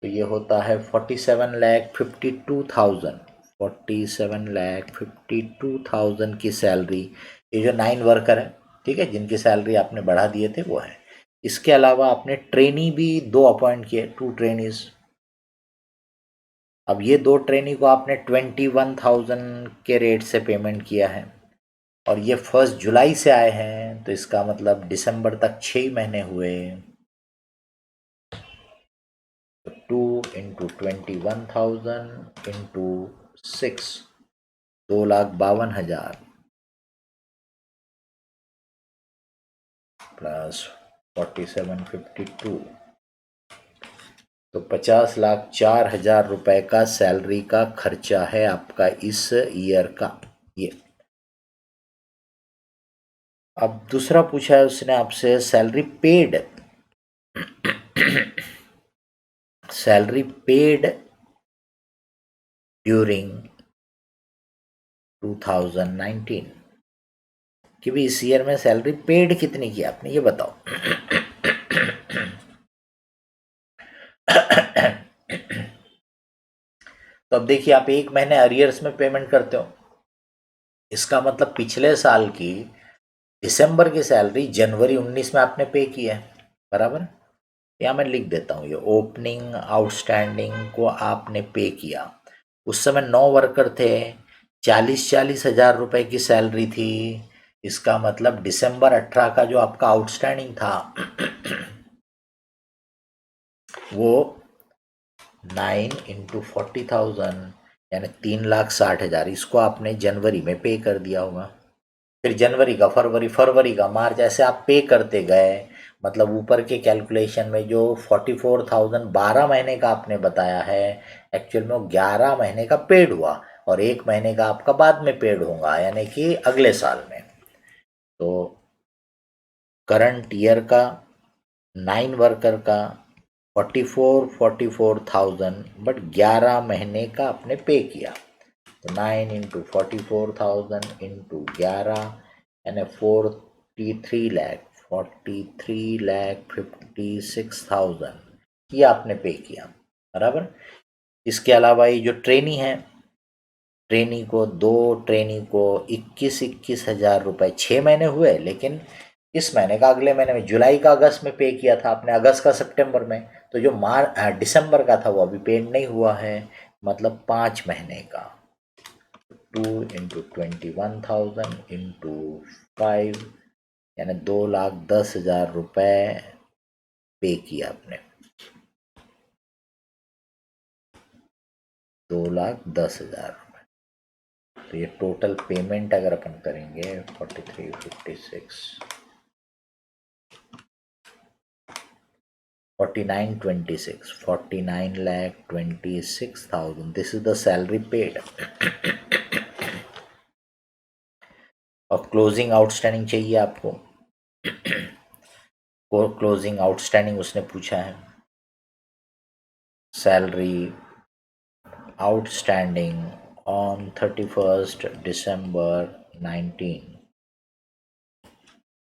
तो ये होता है 47,52,000। 47,52,000 की सैलरी ये जो 9 वर्कर है, ठीक है, जिनकी सैलरी आपने बढ़ा दिए थे वो है। इसके अलावा आपने ट्रेनी भी 2 अपॉइंट किए, 2 ट्रेनीज। अब ये 2 ट्रेनी को आपने 21,000 के रेट से पेमेंट किया है और ये 1 जुलाई से आए हैं, तो इसका मतलब दिसंबर तक 6 महीने हुए। 2 इंटू 21,000 इंटू 6, 2,52,000 प्लस 47,52, तो 50,04,000 रुपए का सैलरी का खर्चा है आपका इस ईयर का ये। अब दूसरा पूछा है उसने आपसे salary paid, salary paid during 2019 कि भी इस ईयर में सैलरी पेड कितनी की आपने ये बताओ। तो अब देखिए आप 1 महीने अरियर्स में पेमेंट करते हो, इसका मतलब पिछले साल की दिसंबर की सैलरी जनवरी 19 में आपने पे की है, बराबर। या मैं लिख देता हूँ, ये ओपनिंग आउटस्टैंडिंग को आपने पे किया। उस समय 9 वर्कर थे, 40,000 रुपए की सैलरी थी। इसका मतलब दिसंबर 18 का जो आपका आउटस्टैंडिंग था वो 9 इंटू 40,000 यानी 3,60,000, इसको आपने जनवरी में पे कर दिया होगा। फिर जनवरी का, फरवरी का, मार्च, ऐसे आप पे करते गए। मतलब ऊपर के कैलकुलेशन में जो 44,000 12 महीने का आपने बताया है, एक्चुअल में वो 11 महीने का पेड हुआ और 1 महीने का आपका बाद में पेड होगा, यानी कि अगले साल में। तो करंट ईयर का 9 वर्कर का 44,000 बट 11 महीने का आपने पे किया। तो 9 इंटू 44,000 इंटू 11 यानी 43,56,000 ये आपने पे किया, बराबर। इसके अलावा ये जो ट्रेनी है, ट्रेनी को 2 ट्रेनी को 21,000 रुपये 6 महीने हुए, लेकिन इस महीने का अगले महीने में जुलाई का अगस्त में पे किया था आपने, अगस्त का सितंबर में। तो जो दिसंबर का था वो अभी पेड नहीं हुआ है, मतलब 5 महीने का। 2 इंटू 21,000 इंटू 5 यानी 2,10,000 रुपये पे किया आपने। 2,10,000 रुपये। तो ये टोटल पेमेंट अगर अपन करेंगे 4356 4926 49,26,000 this is the salary paid. और क्लोजिंग आउटस्टैंडिंग चाहिए आपको, क्लोजिंग आउटस्टैंडिंग उसने पूछा है। Salary outstanding on 31st December 19,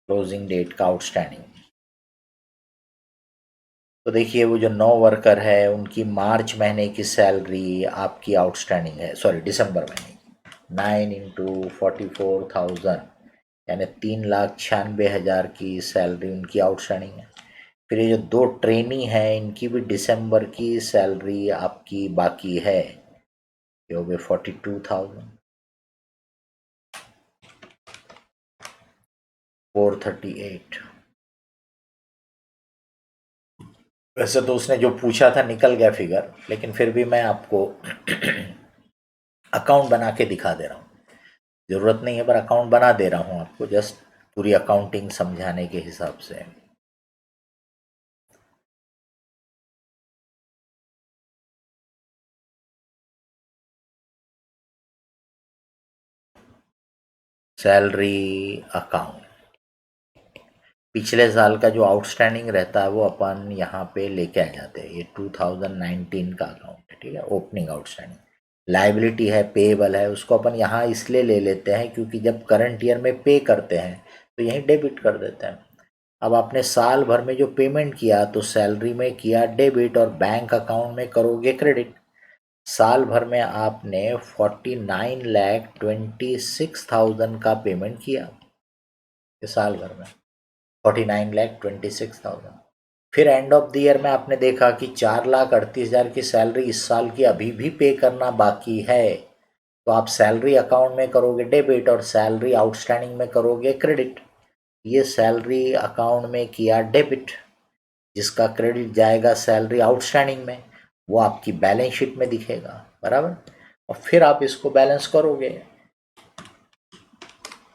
closing date का आउटस्टैंडिंग। तो देखिए वो जो 9 वर्कर है उनकी मार्च महीने की सैलरी आपकी आउटस्टैंडिंग है, सॉरी दिसंबर महीने की। 9 इंटू 44,000 यानी 3,96,000 की सैलरी उनकी आउटस्टैंडिंग है। फिर ये जो 2 ट्रेनी हैं इनकी भी दिसंबर की सैलरी आपकी बाकी है, ये हो गए 42,438। वैसे तो उसने जो पूछा था निकल गया फिगर, लेकिन फिर भी मैं आपको अकाउंट बना के दिखा दे रहा हूँ। ज़रूरत नहीं है पर अकाउंट बना दे रहा हूँ आपको, जस्ट पूरी अकाउंटिंग समझाने के हिसाब से। सैलरी अकाउंट, पिछले साल का जो आउटस्टैंडिंग रहता है वो अपन यहाँ पे लेके आ जाते हैं। ये 2019 का अकाउंट है, ठीक है, ओपनिंग आउटस्टैंडिंग। लाइबिलिटी है, पेएबल है, उसको अपन यहाँ इसलिए ले लेते हैं क्योंकि जब करंट ईयर में पे करते हैं तो यहीं डेबिट कर देते हैं। अब आपने साल भर में जो पेमेंट किया तो सैलरी में किया डेबिट और बैंक अकाउंट में करोगे क्रेडिट। साल भर में आपने 49,26,000 का पेमेंट किया इस साल भर में, 49,26,000। फिर एंड ऑफ द ईयर में आपने देखा कि 4,38,000 की सैलरी इस साल की अभी भी पे करना बाकी है, तो आप सैलरी अकाउंट में करोगे डेबिट और सैलरी आउटस्टैंडिंग में करोगे क्रेडिट। ये सैलरी अकाउंट में किया डेबिट, जिसका क्रेडिट जाएगा सैलरी आउटस्टैंडिंग में, वो आपकी बैलेंस शीट में दिखेगा, बराबर। और फिर आप इसको बैलेंस करोगे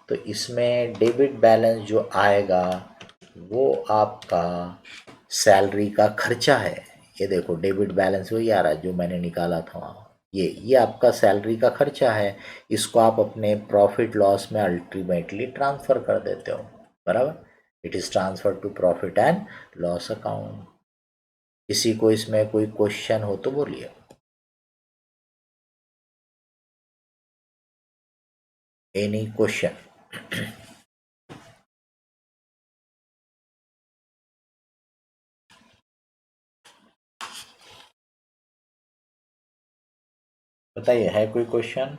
तो इसमें डेबिट बैलेंस जो आएगा वो आपका सैलरी का खर्चा है। ये देखो डेबिट बैलेंस वही आ रहा है जो मैंने निकाला था वहाँ, ये आपका सैलरी का खर्चा है। इसको आप अपने प्रॉफिट लॉस में अल्टीमेटली ट्रांसफ़र कर देते हो, बराबर। It is transfer to profit and loss account. किसी को इसमें कोई क्वेश्चन हो तो बोलिए। Any question? बताइए, है कोई क्वेश्चन?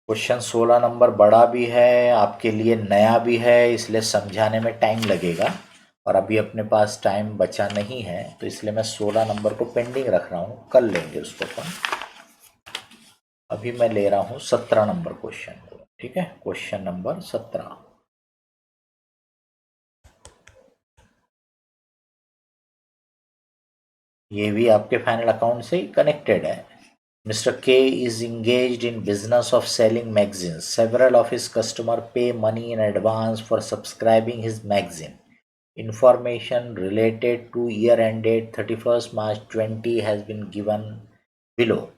क्वेश्चन 16 नंबर बड़ा भी है आपके लिए, नया भी है, इसलिए समझाने में टाइम लगेगा और अभी अपने पास टाइम बचा नहीं है, तो इसलिए मैं 16 नंबर को पेंडिंग रख रहा हूँ, कल लेंगे उसको अपन। अभी मैं ले रहा हूँ 17 नंबर क्वेश्चन को, ठीक है, क्वेश्चन नंबर 17। ये भी आपके फाइनल अकाउंट से कनेक्टेड है। Mr. K is engaged in business of selling magazines. Several of his customers pay money in advance for subscribing his magazine. Information related to year ended 31st March 20 has been given below.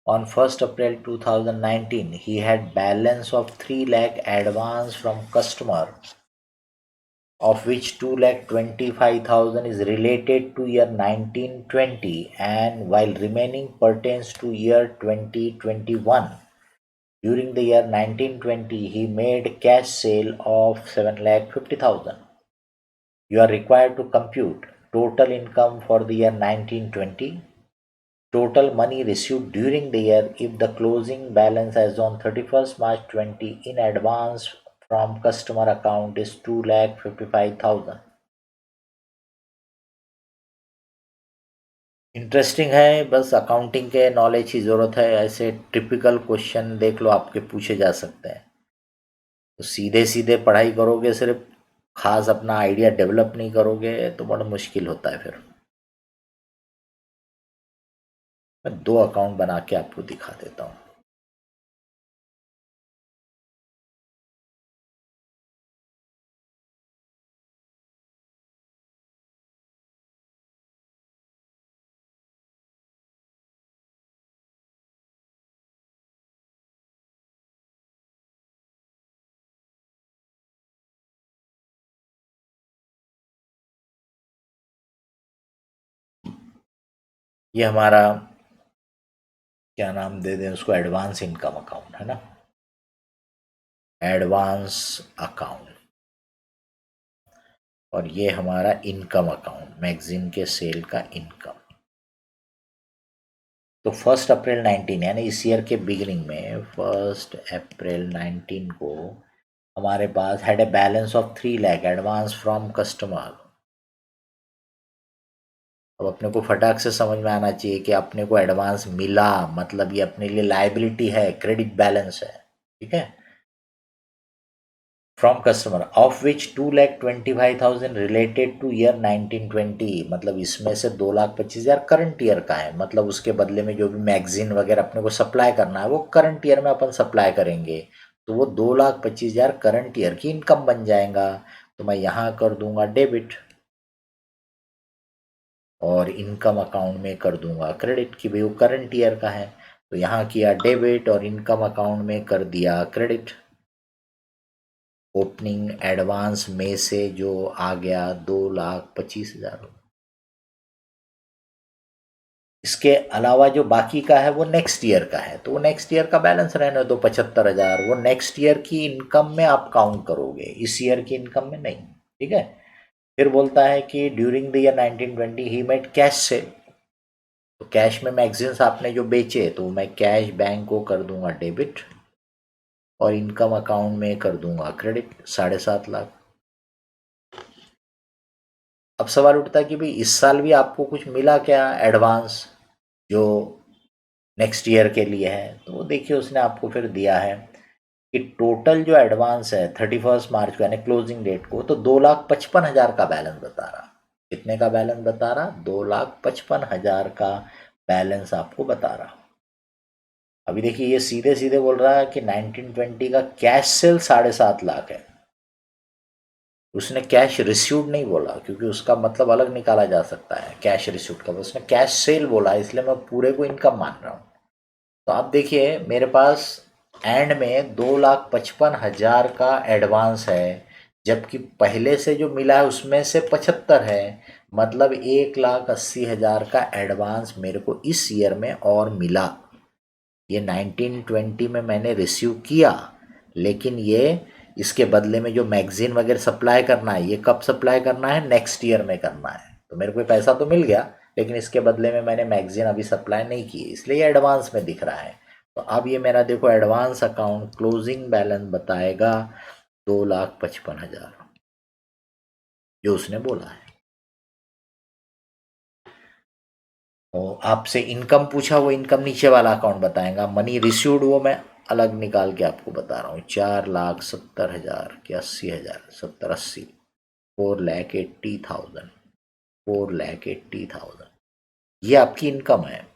On 1st April 2019, he had balance of 3 lakh advance from customer, of which 2,25,000 is related to year 1920 and while remaining pertains to year 2021. During the year 1920, he made cash sale of 7,50,000. You are required to compute total income for the year 1920, total money received during the year if the closing balance as on 31st March 20 in advance from customer account is 2,55,000. Interesting है, बस accounting के knowledge की ज़रूरत है। ऐसे typical question देख लो आपके पूछे जा सकते हैं, तो सीधे सीधे पढ़ाई करोगे, सिर्फ खास अपना आइडिया डेवलप नहीं करोगे तो बड़ा मुश्किल होता है। फिर मैं 2 अकाउंट बना के आपको दिखा देता हूँ। ये हमारा क्या नाम दे दें उसको, एडवांस इनकम अकाउंट है ना, एडवांस अकाउंट। और ये हमारा इनकम अकाउंट, मैगजीन के सेल का इनकम। तो 1 अप्रैल 19 यानी इस ईयर के बिगिनिंग में 1 अप्रैल 19 को हमारे पास had a balance of 3 lakh advance from customer. अब अपने को फटाक से समझ में आना चाहिए कि अपने को एडवांस मिला मतलब ये अपने लिए लायबिलिटी है, क्रेडिट बैलेंस है, ठीक है। From customer of which 2,25,000 related two year 1920, मतलब इसमें से 2,25,000 करंट ईयर का है, मतलब उसके बदले में जो भी मैगजीन वगैरह अपने को सप्लाई करना है वो करंट ईयर में अपन सप्लाई करेंगे, तो वो 2,25,000 करंट ईयर की इनकम बन जाएगा। तो मैं यहाँ कर दूंगा डेबिट और इनकम अकाउंट में कर दूंगा क्रेडिट की भाई वो करंट ईयर का है। तो यहाँ किया डेबिट और इनकम अकाउंट में कर दिया क्रेडिट। ओपनिंग एडवांस में से जो आ गया 2,25,000। इसके अलावा जो बाकी का है वो नेक्स्ट ईयर का है, तो वो नेक्स्ट ईयर का बैलेंस रहने दो 75,000, वो नेक्स्ट ईयर की इनकम में आप काउंट करोगे, इस ईयर की इनकम में नहीं, ठीक है। फिर बोलता है कि during the year 1920 he made cash cell, तो कैश में मैगजीन्स आपने जो बेचे तो मैं कैश बैंक को कर दूंगा डेबिट और इनकम अकाउंट में कर दूंगा क्रेडिट 7.5 लाख। अब सवाल उठता है कि भाई इस साल भी आपको कुछ मिला क्या एडवांस जो नेक्स्ट ईयर के लिए है, तो वो देखिए उसने आपको फिर दिया है कि टोटल जो एडवांस है 31 मार्च को यानी क्लोजिंग डेट को तो 2,55,000 का बैलेंस बता रहा। कितने का बैलेंस बता रहा? 2,55,000 का बैलेंस आपको बता रहा। अभी देखिए ये सीधे सीधे बोल रहा है कि 1920 का कैश सेल 7.5 लाख है, उसने कैश रिसीव्ड नहीं बोला क्योंकि उसका मतलब अलग निकाला जा सकता है कैश रिसीव्ड का, उसने कैश सेल बोला इसलिए मैं पूरे को इनकम मान रहा हूँ। तो आप देखिए मेरे पास एंड में 2,55,000 का एडवांस है, जबकि पहले से जो मिला है उसमें से 75 है, मतलब 1,80,000 का एडवांस मेरे को इस ईयर में और मिला। ये 1920 में मैंने रिसीव किया, लेकिन ये इसके बदले में जो मैगजीन वगैरह सप्लाई करना है ये कब सप्लाई करना है? नेक्स्ट ईयर में करना है। तो मेरे को पैसा तो मिल गया लेकिन इसके बदले में मैंने मैगजीन अभी सप्लाई नहीं की, इसलिए ये एडवांस में दिख रहा है। तो अब ये मेरा देखो एडवांस अकाउंट क्लोजिंग बैलेंस बताएगा 2,55,000 जो उसने बोला है। और आपसे इनकम पूछा, वो इनकम नीचे वाला अकाउंट बताएगा। मनी रिसीव्ड वो मैं अलग निकाल के आपको बता रहा हूँ। 4,70,000 के 80,000 70 80 4,80,000 4,80,000 ये आपकी इनकम है।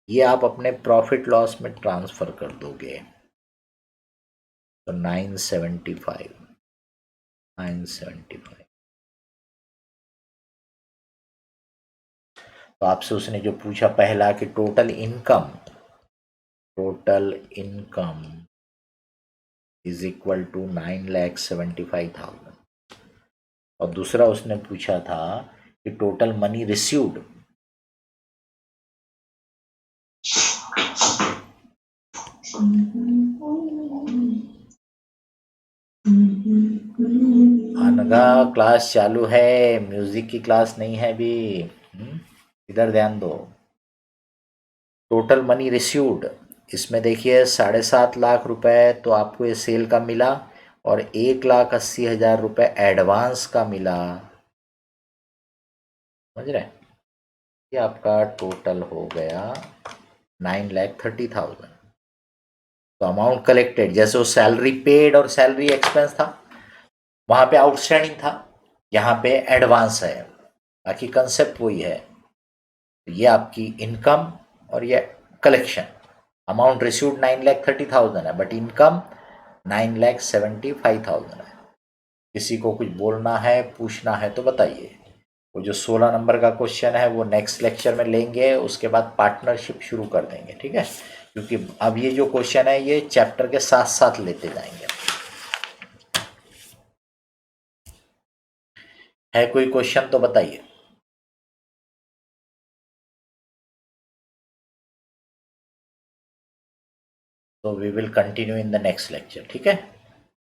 ये आप अपने प्रॉफिट लॉस में ट्रांसफर कर दोगे तो 975 तो आपसे उसने जो पूछा पहला कि total income is equal to 9,75,000 और दूसरा उसने पूछा था कि टोटल मनी रिसीव्ड अनगा क्लास चालू है, म्यूजिक की क्लास नहीं है अभी। इधर ध्यान दो। टोटल मनी रिसीव्ड इसमें देखिए 7.5 लाख रुपए तो आपको ये सेल का मिला और 1,80,000 रुपए एडवांस का मिला, समझ रहे? ये आपका टोटल हो गया 9,30,000। तो अमाउंट कलेक्टेड जैसे वो सैलरी पेड और सैलरी एक्सपेंस था वहां पे आउटस्टैंडिंग था, यहाँ पे एडवांस है, बाकी कंसेप्ट वही है। ये आपकी इनकम और ये कलेक्शन। अमाउंट रिसीव्ड 9,30,000 है बट इनकम 9,75,000 है। किसी को कुछ बोलना है पूछना है तो बताइए। वो जो 16 नंबर का क्वेश्चन है वो नेक्स्ट लेक्चर में लेंगे, उसके बाद पार्टनरशिप शुरू कर देंगे, ठीक है। क्योंकि अब ये जो क्वेश्चन है ये चैप्टर के साथ साथ लेते जाएंगे। है कोई क्वेश्चन तो बताइए। तो we will continue in the next lecture, ठीक है।